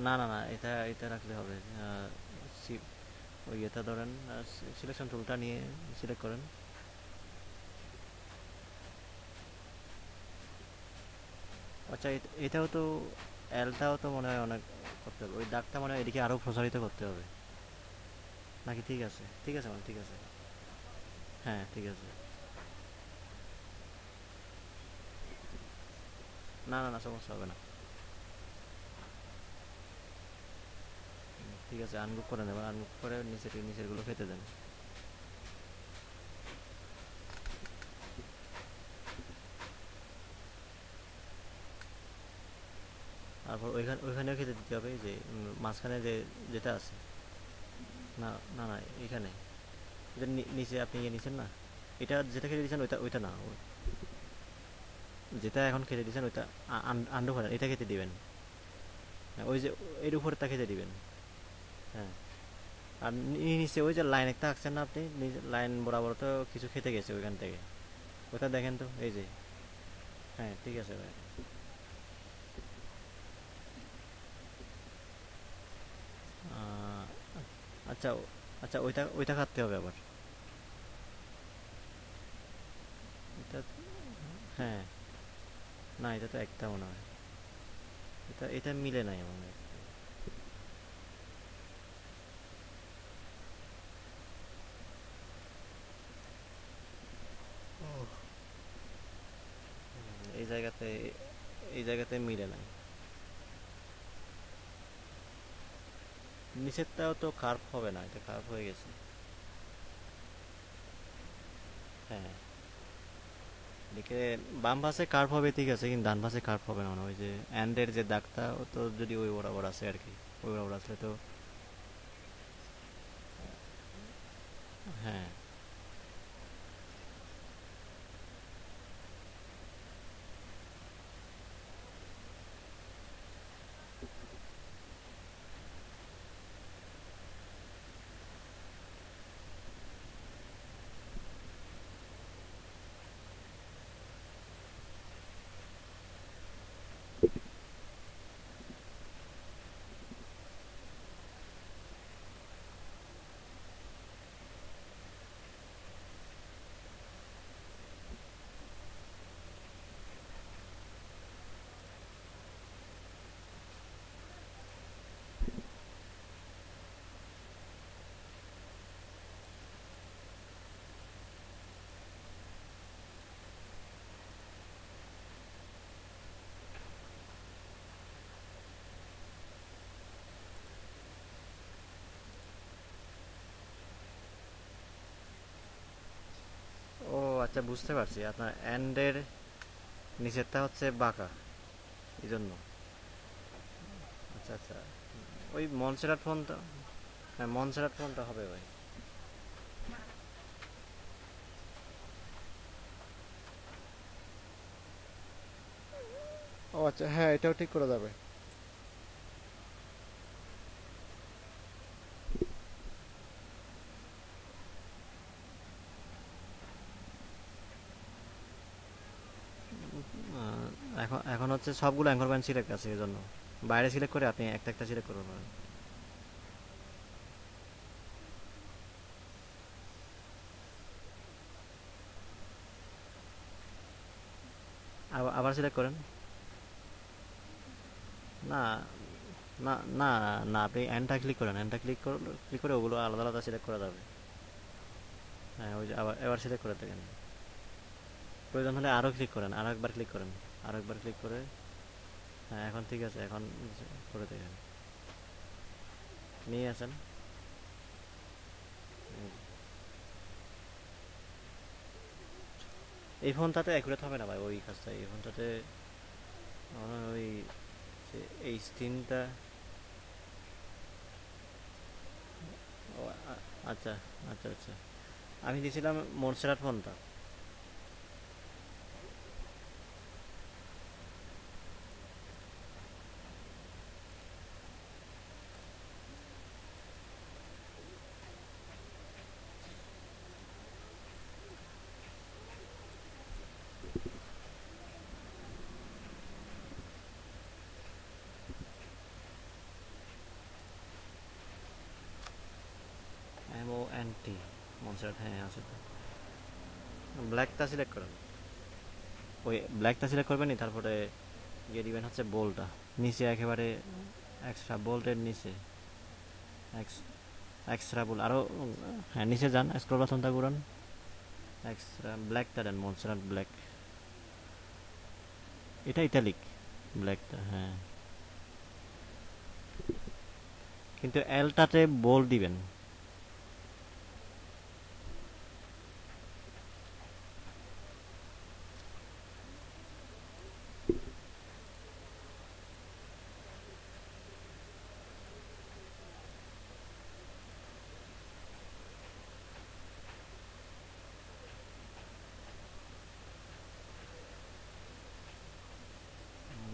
না না না, এটা এটা রাখলে হবে। সি- ওই এটা ধরেন, সিলেকশন টুলটা নিয়ে সিলেক্ট করেন। আচ্ছা, এটাও তো এলটাও তো মনে হয় অনেক করতে হবে। ওই দাগটা মনে হয় এদিকে আরও প্রসারিত করতে হবে নাকি? ঠিক আছে ঠিক আছে, মানে ঠিক আছে। হ্যাঁ ঠিক আছে। না না না, সমস্যা হবে না। ঠিক আছে, আনগ্রুপ করে নেবেন, আনগ্রুপ করে নিচেরগুলো খেতে দেন। তারপর ওইখানেও খেতে দিতে হবে, এই যে মাঝখানে যে যেটা আছে। না না না, এখানে এটা নিচে আপনি ইয়ে নিছেন না, এটা যেটা খেতে দিচ্ছেন ওইটা ওইটা না, যেটা এখন খেতে দিচ্ছেন ওইটা আন্ডু করেন, এটা খেতে দিবেন। হ্যাঁ, ওই যে এর উপরেটা খেতে দিবেন। হ্যাঁ, আর নিচে ওই যে লাইন একটা আঁকছেন না আপনি, লাইন বরাবর তো কিছু খেতে গেছে ওইখান থেকে, ওটা দেখেন তো, এই যে। হ্যাঁ ঠিক আছে ভাই। আহ, আচ্ছা আচ্ছা, ওইটা ওইটা খাটতে হবে আবার। এটা হ্যাঁ, না এটা তো একটা মনে হয়। এটা এটা মিলে নাই মনে হয়। এই জায়গাতে এই জায়গাতে মিলে নাই। নিচেরটাও তো কার্ভ হবে না, এটা কার্ভ হয়ে গেছে। হ্যাঁ, এদিকে বাম পাশে কার্ভ হবে ঠিক আছে, কিন্তু ডান পাশে কার্ভ হবে না মনে হয়। ওই যে অ্যান্ডের যে দাগটা ও তো যদি ওই বরাবর আছে আর কি, ওই বরাবর আসলে তো। হ্যাঁ, ও আচ্ছা, বুঝতে পারছি। আপনার অ্যান্ডের নিচেরটা হচ্ছে বাঁকা, এই জন্য। আচ্ছা আচ্ছা, ওই মনসেরাট ফোনটা। হ্যাঁ, মনসেরাট ফোনটা হবে ভাই। ও আচ্ছা, হ্যাঁ এটাও ঠিক করা যাবে। এখন এখন হচ্ছে সবগুলো অ্যাঙ্কর পয়েন্ট সিলেক্ট আছে, এই জন্য বাইরে সিলেক্ট করে আপনি একটা একটা সিলেক্ট করতে পারেন। আবার আবার সিলেক্ট করেন। না না না না, আপনি এন্ডটা ক্লিক করেন, এন্ডটা ক্লিক করে ওগুলো আলাদা আলাদা সিলেক্ট করা যাবে। হ্যাঁ ওই যে আবার এবার সিলেক্ট করে দেখেন, প্রয়োজন হলে আরও ক্লিক করেন, আরও একবার ক্লিক করেন, আরও একবার ক্লিক করে। হ্যাঁ এখন ঠিক আছে, এখন করে দেখেন, নিয়ে আসেন। এই ফোনটাতে অ্যাকুরেট হবে না ভাই ওই কাজটা, এই ফোনটাতে ওই যে এই স্ক্রিনটা। ও আচ্ছা আচ্ছা আচ্ছা, আমি দিয়েছিলাম মনসেরাট ফোনটা। MONT, মনসেরাট, হ্যাঁ আছে তো। ব্ল্যাকটা সিলেক্ট করেন, ওই ব্ল্যাকটা সিলেক্ট করবেন নি, তারপরে গিয়ে দিবেন হচ্ছে বোল্টটা নিচে একেবারে, এক্সট্রা বোল্টের নিচে, এক্সট্রা বোল্ট আরও। হ্যাঁ নিচে যান, স্ক্রল বাটনটা ঘুরান, এক্সট্রা ব্ল্যাকটা দেন, মনসেরাট ব্ল্যাক। এটা ইটালিক ব্ল্যাকটা, হ্যাঁ। কিন্তু এলটাতে বোল্ট দিবেন।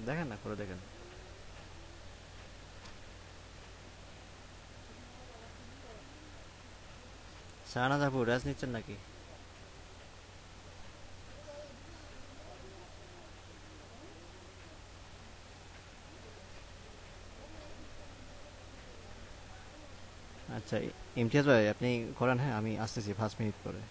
দেখেন না, করে দেখেন। শাহনাজ আপু রেস নিচ্ছেন নাকি? আচ্ছা, ইমতিয়াজ ভাই আপনি করেন, হ্যাঁ আমি আসতেছি 5 মিনিট পরে।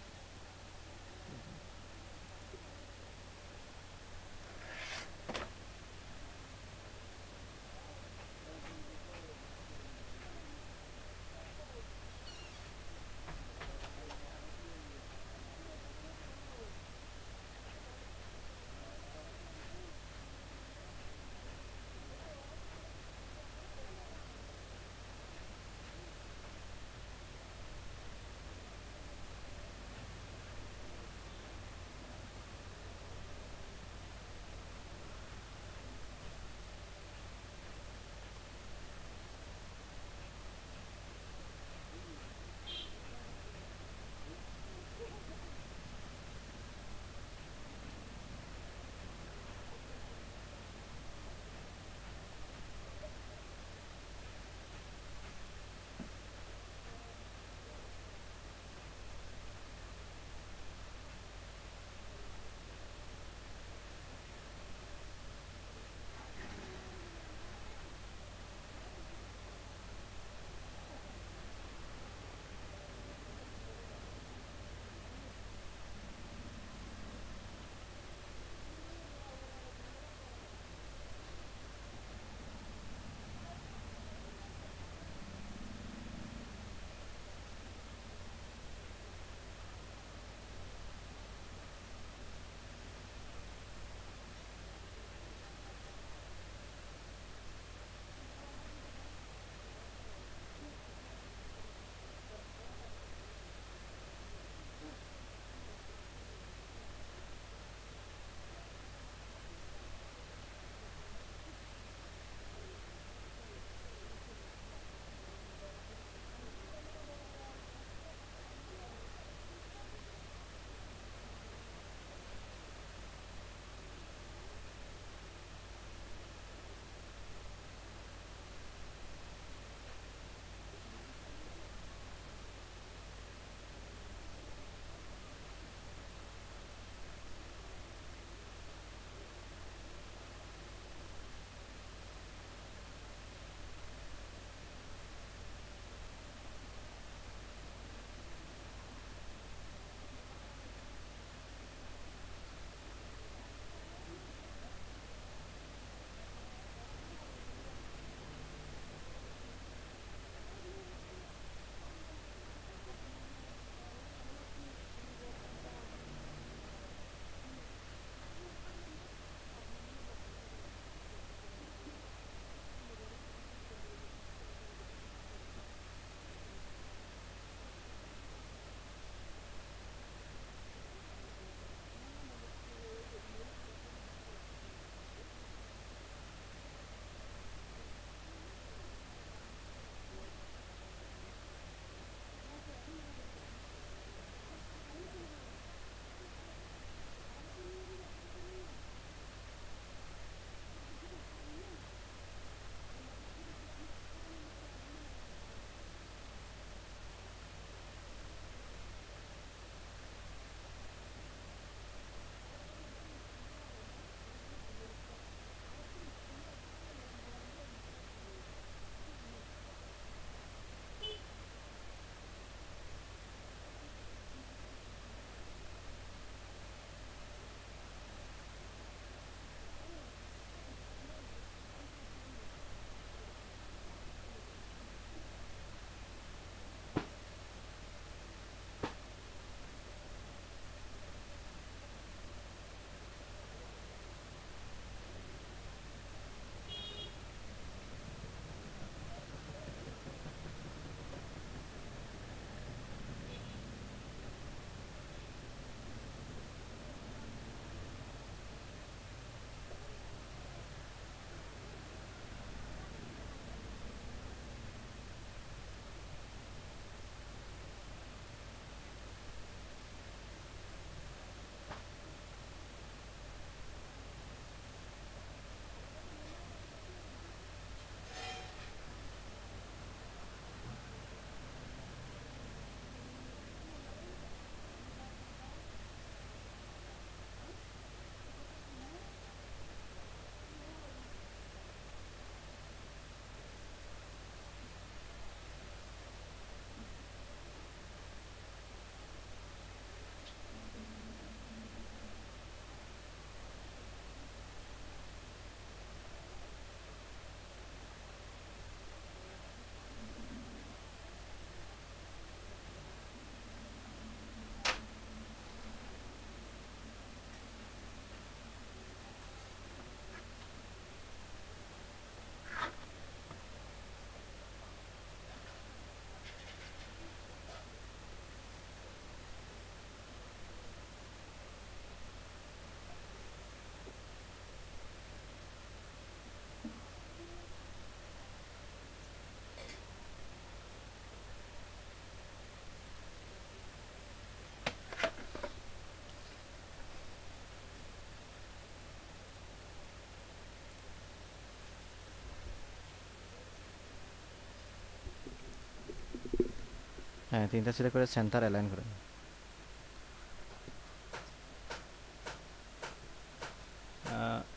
হ্যাঁ, তিনটা সিলেক্ট করে সেন্টার অ্যালাইন করেন।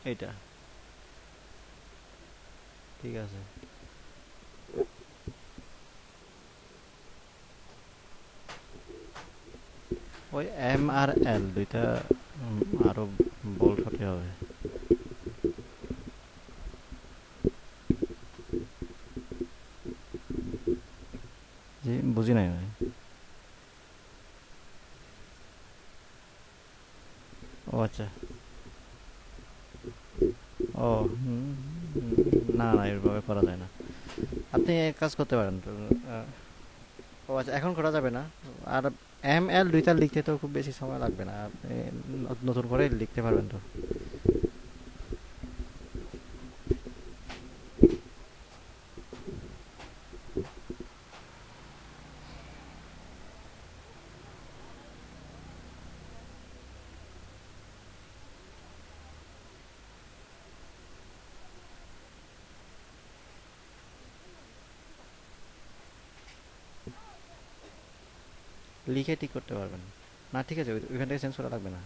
এইটা ঠিক আছে। ওই এম আর এল দুইটা আরো বোল্ড হতে হবে। জি, বুঝি নাই ভাই। ও আচ্ছা। ও না না, এভাবে করা যায় না। আপনি এক কাজ করতে পারেন তো, আহ, ও আচ্ছা, এখন করা যাবে না। আর এম এল দুইটা লিখতে তো খুব বেশি সময় লাগবে না, আপনি নতুন করে লিখতে পারবেন তো। লিখে ঠিক করতে পারবেন না, ঠিক আছে, ওইখান থেকে চেঞ্জ করা লাগবে না।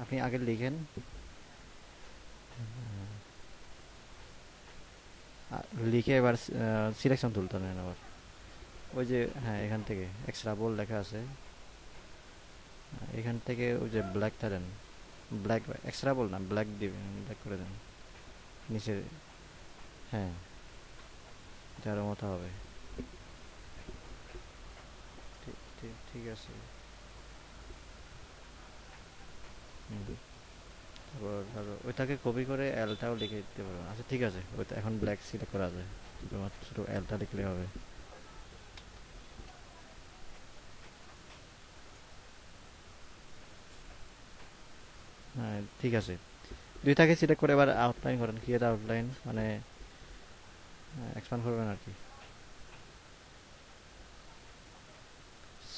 আপনি আগে লিখেন। লিখে এবার সিলেকশন তুলতে নেন আবার। ওই যে হ্যাঁ, এখান থেকে এক্সট্রা বোল লেখা আছে, এখান থেকে ওই যে ব্ল্যাকটা দেন। ব্ল্যাক, এক্সট্রা বোল না, ব্ল্যাক দিবেন, ব্ল্যাক করে দেন নিচে। হ্যাঁ, এটার মতো হবে। ঠিক ঠিক ঠিক আছে। হুম। তারপর ধরো ওইটাকে কপি করে এলটাও লিখে দিতে পারো। আচ্ছা ঠিক আছে, ওইটা এখন ব্ল্যাক সিলেক্ট করা যায়, শুধুমাত্র শুধু এলটা লিখলে হবে। হ্যাঁ ঠিক আছে, দুইটাকে সিলেক্ট করে এবার আউটলাইন করেন, ক্রিয়েট আউটলাইন মানে এক্সপ্যান্ড করবেন আর কি।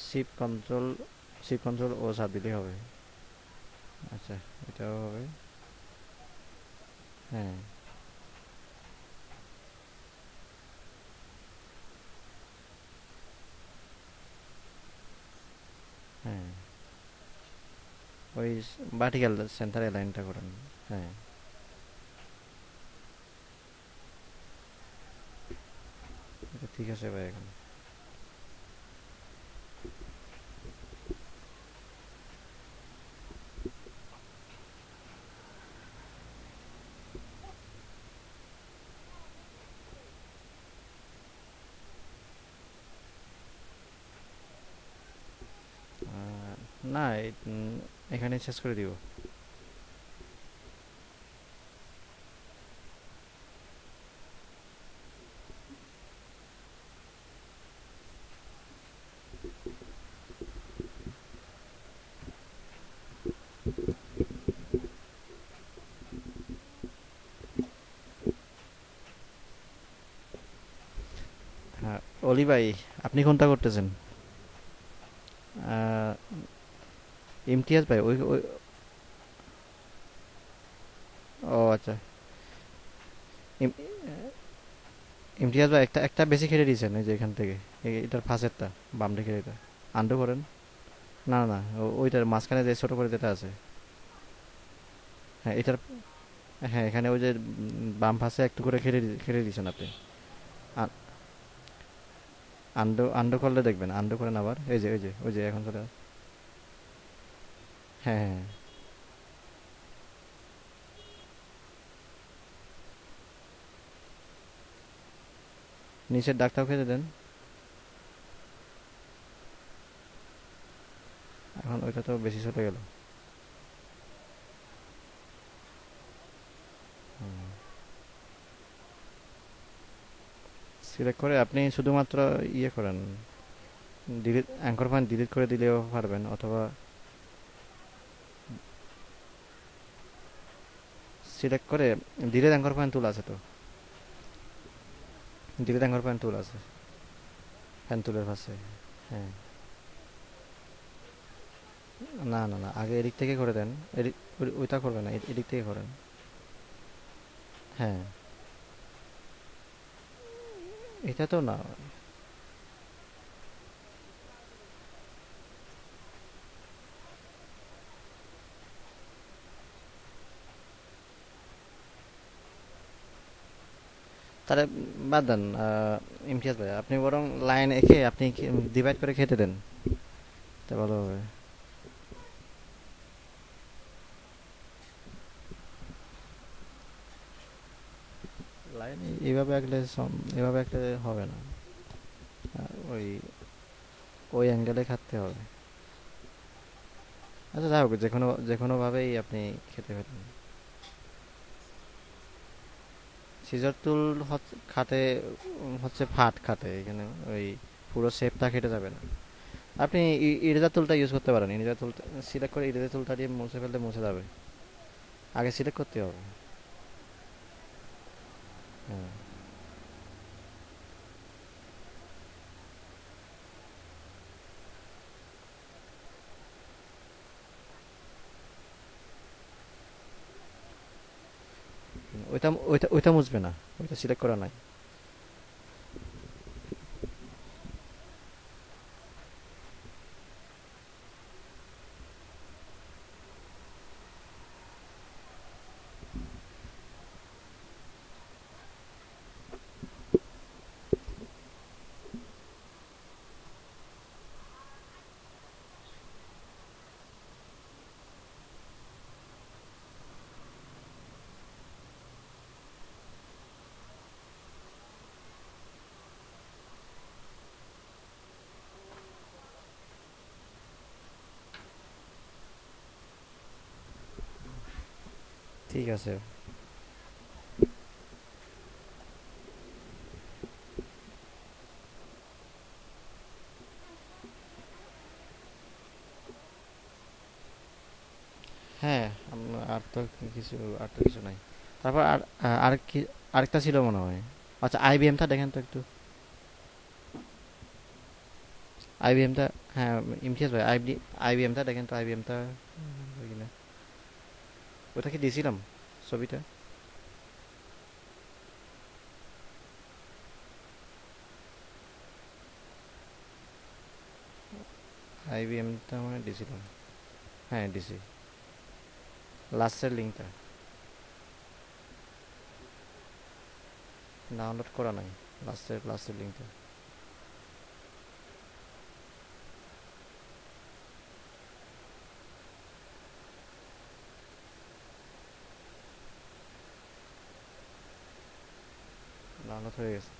শিপ কন্ট্রোল, শিপ কন্ট্রোল ও সাত দিলেই হবে। আচ্ছা, এটাও হবে। হ্যাঁ হ্যাঁ, ওই ভার্টিক্যাল সেন্টার অ্যালাইনটা করেন। হ্যাঁ, এটা ঠিক আছে ভাই এখন। না এখানে শেষ করে দিব। হ্যাঁ, অলি ভাই, আপনি কোনটা করতেছেন? আহ, ইমতিয়াজ ভাই ওই ওই, ও আচ্ছা। ইম- ইমতিয়াজ ভাই একটা একটা বেশি খেলে দিয়েছেন এই যে এখান থেকে, এটার ফাঁসেরটা বাম দিকে, এটা আন্ডু করেন। না না না, ওইটার মাঝখানে যে ছোট করে যেটা আছে। হ্যাঁ এটার, হ্যাঁ এখানে ওই যে বাম পাশে একটু করে খেলে দিয়েছেন আপনি। আন্ডু আন্ডু করলে দেখবেন, আন্ডু করেন আবার, এই যে ওই যে ওই যে এখন চলে হ্যাঁ হ্যাঁ হ্যাঁ। নিচের ডাকটাও খেতে দেন। এখন ওইটা তো বেশি চলে গেল। সিলেক্ট করে আপনি শুধুমাত্র ইয়ে করেন, ডিলিট অ্যাঙ্কর পয়েন্ট ডিলিট করে দিলেও পারবেন, অথবা সিলেক্ট করে ডিলিট অ্যাঙ্কর পয়েন্ট টুল আছে তো, ডিলিট অ্যাঙ্কর পয়েন্ট টুল আছে ফ্যান টুলের পাশে। হ্যাঁ, না না না, আগে এদিক থেকে করে দেন। এদিক, ওইটা করবেন না, এদিক থেকে করেন। হ্যাঁ, এটা তো না। তাহলে বাদ দেন ইমতিয়াজ ভাই, আপনি বরং লাইন এঁকে আপনি ডিভাইড করে খেতে দেন, তা ভালো হবে। লাইন এইভাবে আঁকলে এভাবে আঁকলে হবে না। ওই ওই অ্যাঙ্গেলে খাটতে হবে। আচ্ছা যাই হোক, যে কোনো ভাবেই আপনি খেতে পারেন। সিজার টুল খাটে, হচ্ছে ফাট খাটে এখানে, ওই পুরো শেপটা কেটে যাবে না। আপনি ইরেজার টুলটা ইউজ করতে পারেন, ইরেজার টুলটা সিলেক্ট করে ইরেজার টুলটা দিয়ে মুছে ফেললে মুছে যাবে। আগে সিলেক্ট করতে হবে। হ্যাঁ, ওইটা ওইটা ওইটা মুছবে না, ওইটা সিলেক্ট করা নাই। ঠিক আছে। হ্যাঁ, আর তো কিছু নাই। তারপর আর কি, আরেকটা ছিল মনে হয়। আচ্ছা, আইবিএমটা দেখেন তো একটু। আইবিএমটা, হ্যাঁ, ইমতিয়াজ ভাই, আইবিএমটা দেখেন তো, আইবিএমটা কিনা। ওটা কি দিয়েছিলাম ছবিটা? আইবিএমটা মানে দিয়েছিলাম। হ্যাঁ, ডিসি। লাস্টের লিঙ্কটা ডাউনলোড করা নাই, লাস্টের লিঙ্কটা। ডাউনলোড হয়ে গেছে।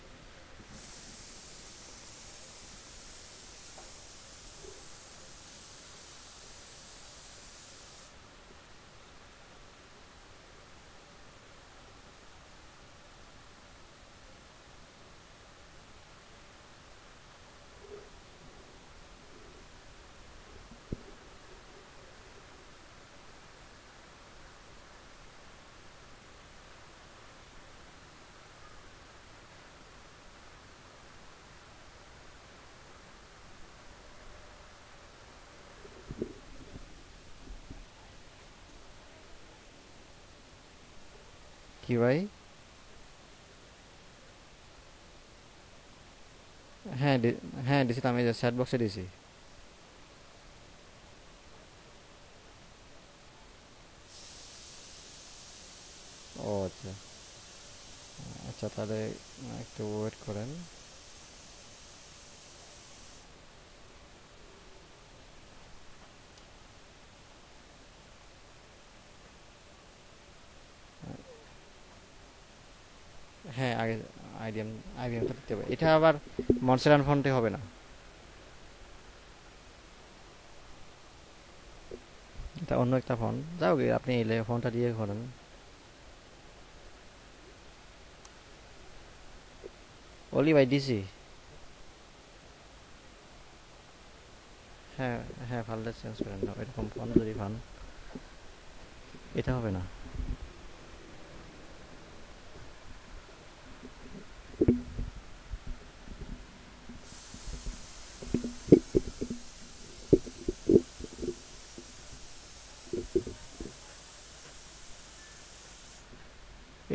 কি ভাই? হ্যাঁ হ্যাঁ দিছিলাম, এই যে চ্যাট বক্সে দিছি। ও আচ্ছা। আচ্ছা তাহলে একটু ওয়েট করেন। হ্যাঁ, আগে আইবিএম আইবিএমটা দিতে হবে। এটা আবার মনসেরান ফন্টে হবে না, এটা অন্য একটা ফন্ট। যাও গে, আপনি এলে ফোনটা দিয়ে করেন। অলি ভাই দিছি। হ্যাঁ, হ্যাঁ, ফালটা চেঞ্জ করেন না, এরকম ফন্ট যদি পান। এটা হবে না।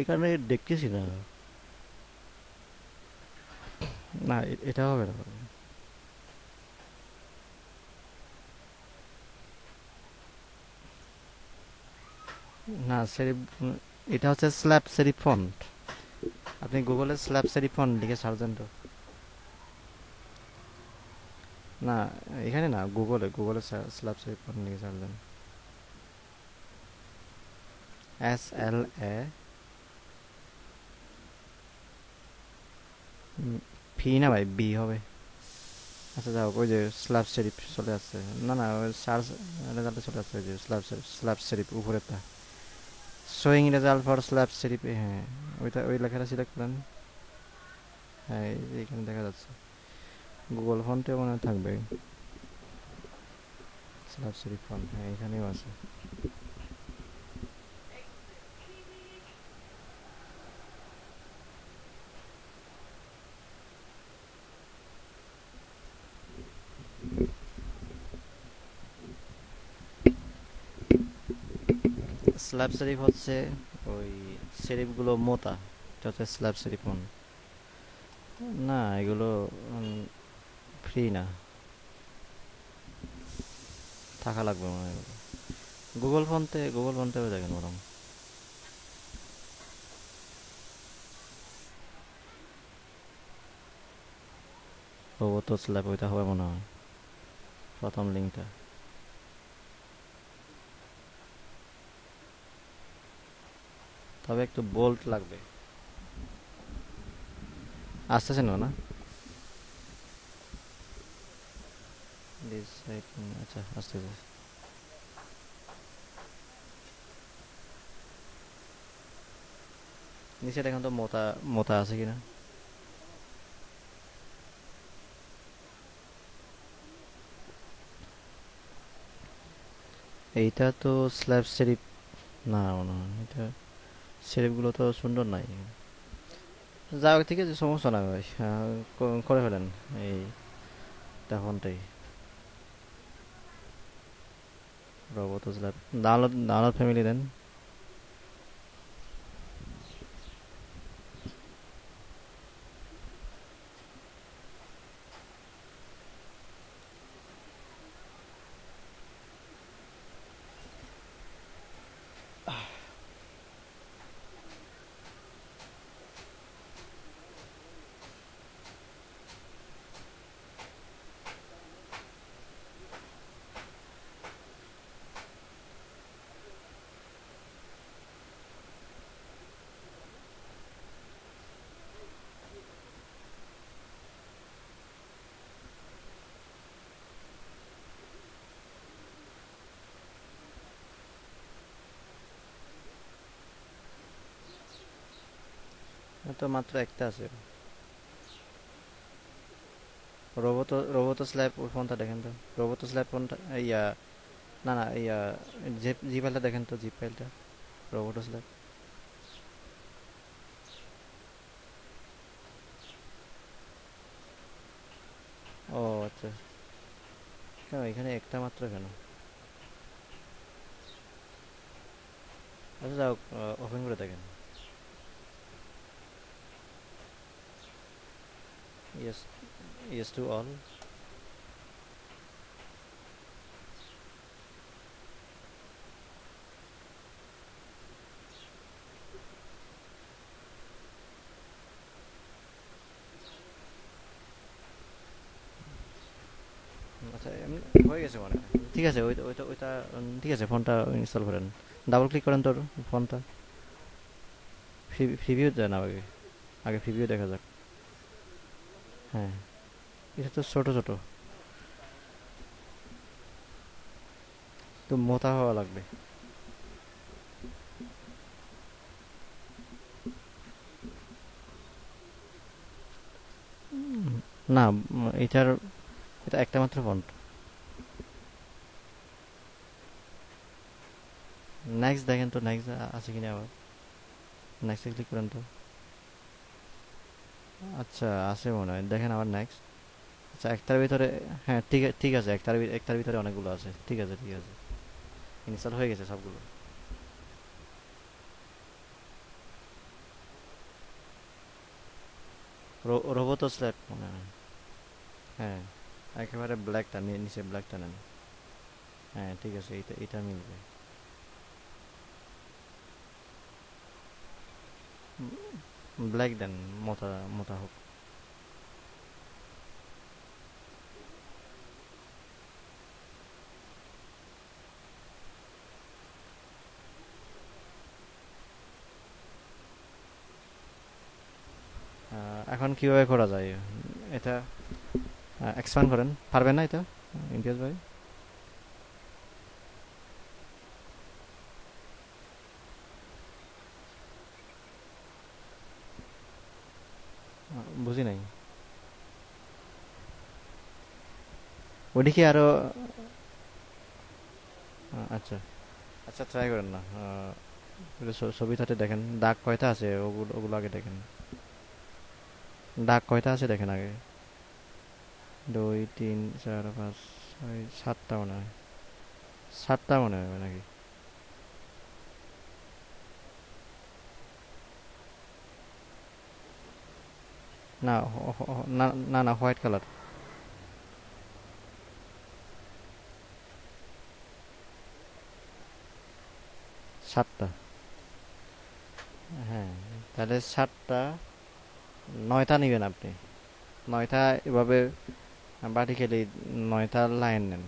এখানে দেখতেছি না। না, এটা হবে না। না, সেরিফ, এটা হচ্ছে স্ল্যাব সেরিফ ফন্ট। আপনি গুগলে স্ল্যাব সেরিফ ফন্ট লিখে সার্চ দেন তো। না, এখানে না, গুগলে স্ল্যাব সেরিফ ফন্ট লিখে সার্চ দেন। SLA ফি না ভাই, বি হবে। আচ্ছা যাও, ওই যে স্ল্যাব সেরিফ চলে আসছে। না না, ওই সার্চ রেজাল্টে চলে আসছে, ওই যে স্ল্যাব সেরিফ উপরেরটা, showing result for slab serif. হ্যাঁ, ওইটা, ওই লেখাটা সিলেক্ট করেন। হ্যাঁ, এইখানে দেখা যাচ্ছে। গুগল ফন্টে মনে হয় থাকবে স্ল্যাব সেরিফ ফন্ট। হ্যাঁ, এখানেও আছে। স্ল্যাব সেরিফ হচ্ছে ওই সেরিফগুলো মোটা, এটা হচ্ছে স্ল্যাব সেরিফ ফন্ট। না, এগুলো ফ্রি না, থাকা লাগবে মনে হয় এগুলো। গুগল ফোনতেও দেখেন বরং। ও তো স্ল্যাব, ওইটা হবে মনে হয় প্রথম লিঙ্কটা। তবে একটু বোল্ট লাগবে। আসতেছে না না? আচ্ছা, আসতেছে। নিচে দেখুন তো মোটা মোটা আছে কিনা। এইটা তো স্ল্যাব সেরিফ না মনে হয়। এটা সেরিফগুলো তো সুন্দর নাই। যা হোক, ঠিক আছে, সমস্যা না ভাই। করে ফেলেন এই ফোনটাই। Roboto Slab download download family দেন। তো মাত্র একটা আছে। রোবট স্ল্যাব ওই ফোনটা দেখেন তো। রোবট স্ল্যাব ফোনটা, ইয়া, না না, ইয়া, জি ফাইলটা দেখেন তো, জি ফাইলটা, রোবট স্ল্যাব। ও আচ্ছা। কেন এখানে একটা মাত্র কেন? আচ্ছা যাও, ওপেন করে দেখেন। Yes, yes to all. আচ্ছা, এমনি হয়ে গেছে মানে। ঠিক আছে, ওইটা ওইটা ওইটা ঠিক আছে, ফোনটা ইনস্টল করেন। ডাবল ক্লিক করেন তোর ফোনটা। প্রিভিউ দেন আগে, আগে প্রিভিউ দেখা যাক। হ্যাঁ, এটা তো ছোট ছোট, তো মোটা হওয়া লাগবে। না, এটার, এটা একটা মাত্র ফন্ট। নেক্সট দেখেন তো, নেক্সট আছে কিনা আবার। নেক্সটে ক্লিক করেন তো। আচ্ছা, আছে মনে হয়, দেখেন আবার নেক্সট। আচ্ছা, একটার ভিতরে, হ্যাঁ ঠিক ঠিক আছে, একটার ভিতরে অনেকগুলো আছে। ঠিক আছে, ঠিক আছে, ইনস্টল হয়ে গেছে সবগুলো। রোবতো স্ল্যাব মনে হয়। হ্যাঁ, একেবারে ব্ল্যাকটা, নিচে ব্ল্যাকটা নেন। হ্যাঁ ঠিক আছে, এটা এটা মিলবে। ব্ল্যাক দেন, মোটা মোটা হোক। এখন কিভাবে করা যায় এটা? এক্সপ্যান্ড করেন, পারবেন না এটা ইমতিয়াজ ভাই? বুঝি নাই। ওদিকে আরো আচ্ছা আচ্ছা, ট্রাই করেন না। ওটা ছবিটাতে দেখেন দাগ কয়টা আছে, ওগুলো ওগুলো আগে দেখেন। দাগ কয়টা আছে দেখেন আগে। 2 3 4 5 6 7টা মনে হয়। 7টা মনে হয় নাকি? না না না না, হোয়াইট কালার। 7টা। হ্যাঁ, তাহলে 7টা, 9টা নেবেন আপনি। 9টা এভাবে ভার্টিক্যালি 9টা লাইন নেন।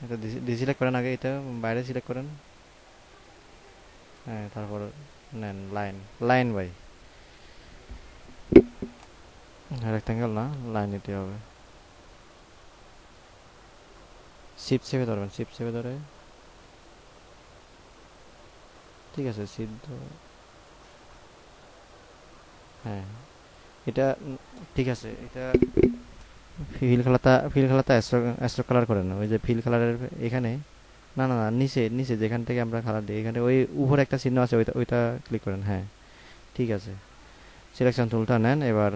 এটা ডিসিলেক্ট করেন আগে, এটা বাইরে সিলেক্ট করেন। হ্যাঁ, তারপর নেন লাইন। লাইন বাই রেক্টাঙ্গেল না, লাইন নিতে হবে। শিপ চেপে ধরবেন, শিপ চেপে ধরে। ঠিক আছে, সিদ্ধ। হ্যাঁ, এটা ঠিক আছে। এটা ফিল খেলাটা অ্যাস্ট্রো কালার করেন, ওই যে ফিল কালারের এখানে। না না না, নিচে নিচে যেখান থেকে আমরা কালার দিই, এখানে ওই উপরে একটা চিহ্ন আছে, ওইটা ওইটা ক্লিক করেন। হ্যাঁ, ঠিক আছে। সিলেকশন টুলটা নেন এবার।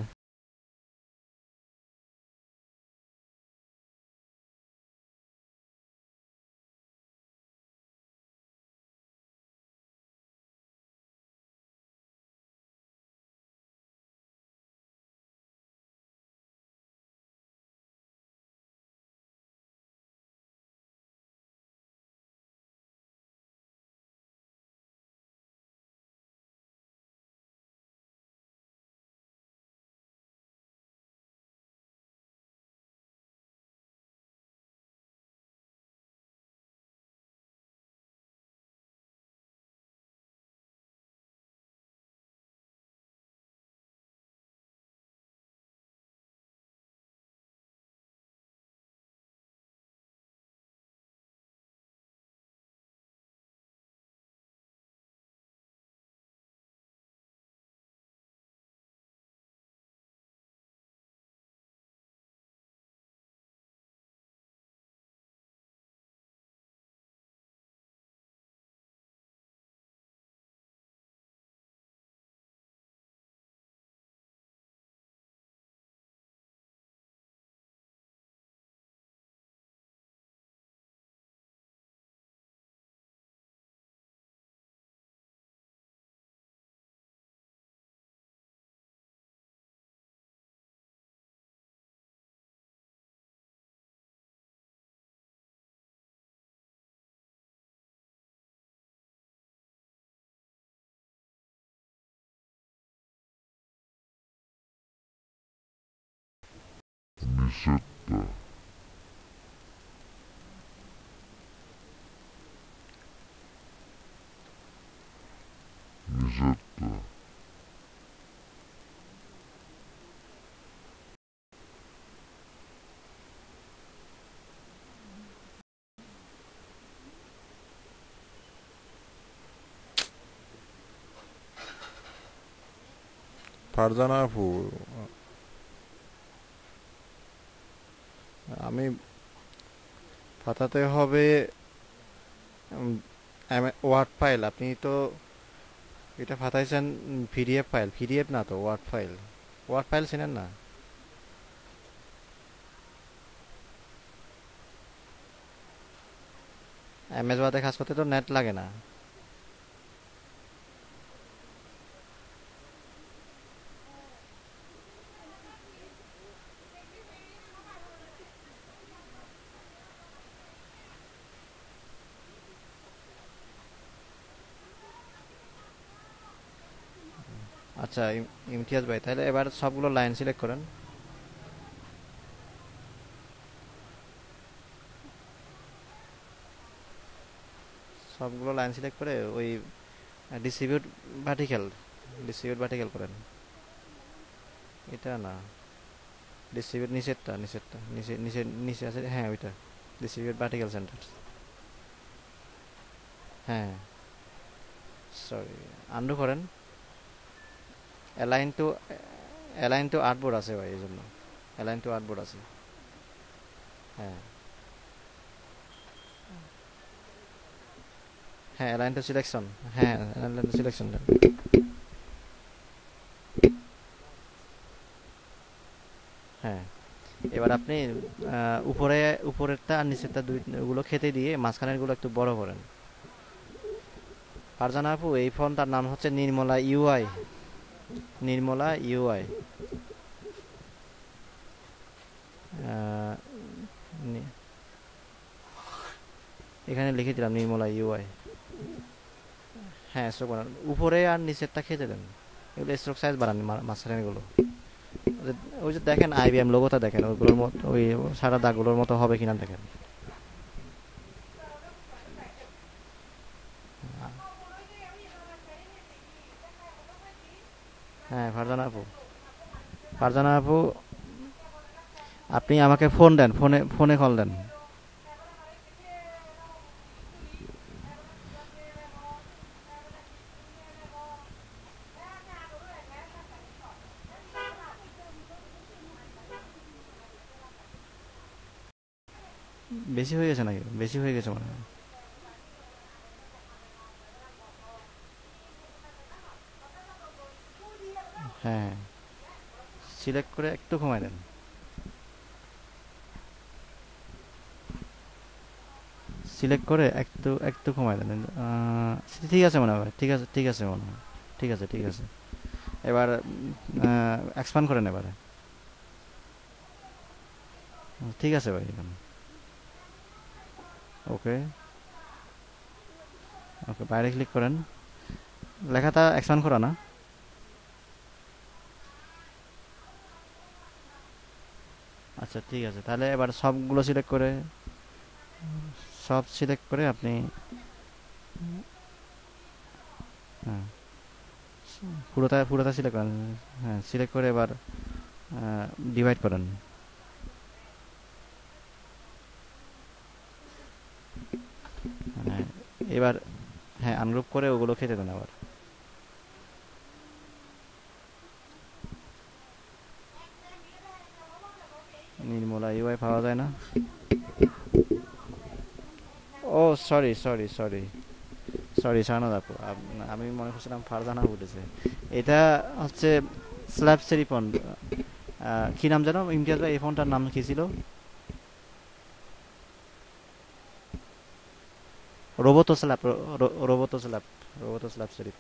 Nisetta, Nisetta, ফারজানা আপু, আমি পাঠাতে হবে ওয়ার্ড ফাইল। আপনি তো এটা পাঠাইছেন পিডিএফ ফাইল, পিডিএফ না তো ওয়ার্ড ফাইল। ওয়ার্ড ফাইল চিনেন না? এমএস ওয়ার্ডে কাজ করতে তো নেট লাগে না। আচ্ছা, ইমতিয়াজ ভাই, তাহলে এবার সবগুলো লাইন সিলেক্ট করেন। সবগুলো লাইন সিলেক্ট করে ওই ডিস্ট্রিবিউট ভার্টিক্যাল, ডিস্ট্রিবিউট ভার্টিক্যাল করেন। এটা না, ডিস্ট্রিবিউট নিচেরটা, নিচেরটা, নিচে নিচে নিচে আছে, হ্যাঁ ওইটা, ডিস্ট্রিবিউট ভার্টিক্যাল সেন্টার। হ্যাঁ, সরি, আন্ডু করেন। Align two, align two artboard আছে ভাই, এই জন্য অ্যালাইন টু আর্টবোর্ড আছে। হ্যাঁ, হ্যাঁ অ্যালাইন টু সিলেকশন। হ্যাঁ, অ্যালাইন টু সিলেকশন। হ্যাঁ, এবার আপনি উপরে, উপরেরটা আর নিচেরটা দুই ওগুলো খেতে দিয়ে মাঝখানের গুলো একটু বড় করেন। ফারজানা আপু, এই ফোনটার নাম হচ্ছে নির্মলা ইউআই। নির্মলা ইউআই। এখানে লিখে দিলাম নির্মলা ইউআই। হ্যাঁ, স্ট্রোক বানান, উপরে আর নিচেরটা খেতে দেন। এগুলো স্ট্রোক সাইজ বাড়ান, মাঝখানের গুলো। ওই যে দেখেন আইবিএম লোগোটা দেখেন, ওইগুলোর মতো, ওই সাদা দাগগুলোর মতো হবে কিনা দেখেন। হ্যাঁ ফারজানা আপু, ফারজানা আপু, আপনি আমাকে ফোন দেন, ফোনে ফোনে কল দেন। বেশি হয়ে গেছে নাকি? বেশি হয়ে গেছে মনে হয়। হ্যাঁ, সিলেক্ট করে একটু কমাই দেন। সিলেক্ট করে একটু একটু কমাই দেন। ঠিক আছে মনে হয়, ঠিক আছে, ঠিক আছে মনে হয়। ঠিক আছে, ঠিক আছে। এবার এক্সপান্ড করেন এবারে। ঠিক আছে ভাই, এখন ওকে। ওকে, বাইরে ক্লিক করেন। লেখাটা এক্সপান্ড করা না? আচ্ছা ঠিক আছে, তাহলে এবার সবগুলো সিলেক্ট করে, সব সিলেক্ট করে আপনি, হ্যাঁ পুরোটা পুরোটা সিলেক্ট করেন। হ্যাঁ, সিলেক্ট করে এবার ডিভাইড করেন। হ্যাঁ, এবার, হ্যাঁ আনগ্রুপ করে ওগুলো খেতে দেন আবার। নির্মলা ইউআই পাওয়া যায় না? ও sorry sorry sorry, sorry Shahanaz আপু, আমি মনে করছিলাম ফারজানা উঠেছে। এটা হচ্ছে স্ল্যাব সেরিফোন। কি নাম জানো ইমতিয়াজ ভাই, এই ফোনটার নাম কি ছিল? Roboto Slab, Roboto Slab, Roboto Slab Serif.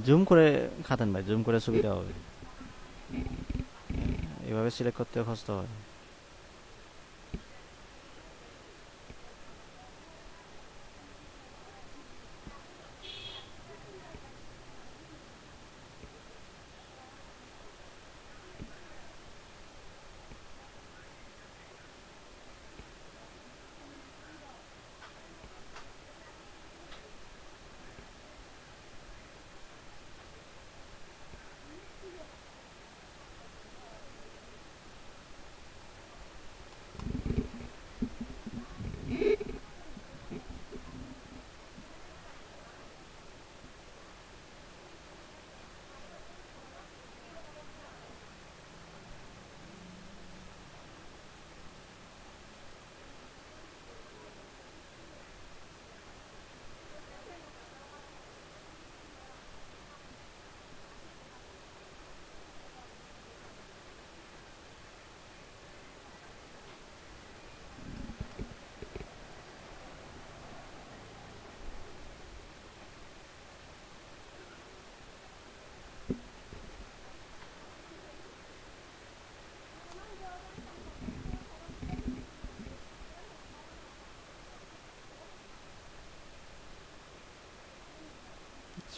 Zoom করে খাতেন ভাই, জুম করে সুবিধা হবে। এভাবে সিলেক্ট করতে কষ্ট হয়।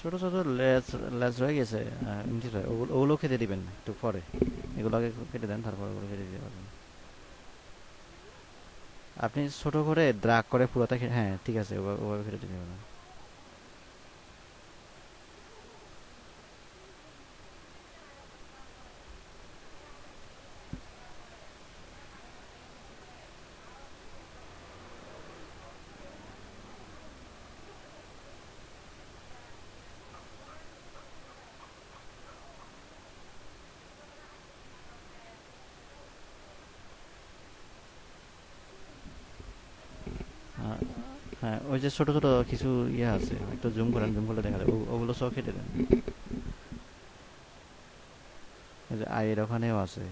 ছোট ছোট লেজ লেজ রয়ে গেছে, ওগুলো খেতে দিবেন একটু পরে। এগুলো আগে কেটে দেন, তারপর ওগুলো কেটে দিতে পারবেন। আপনি ছোট করে ড্রাগ করে পুরোটা হ্যাঁ ঠিক আছে, ওভাবে কেটে দিতে পারবেন। আহ, হ্যাঁ ওই যে ছোট ছোট কিছু ইয়ে আছে, একটু জুম করেন, জুম করলে দেখা যায়, ওগুলো সব কেটে দেন। এই যে আয়ের ওখানেও আছে।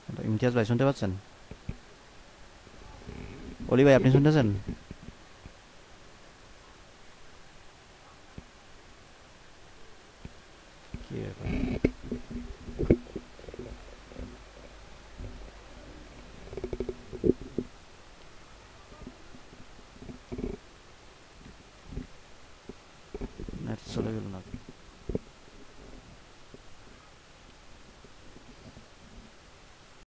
হ্যালো, ইমতিয়াজ ভাই শুনতে পাচ্ছেন? অলি ভাই আপনি শুনতেছেন?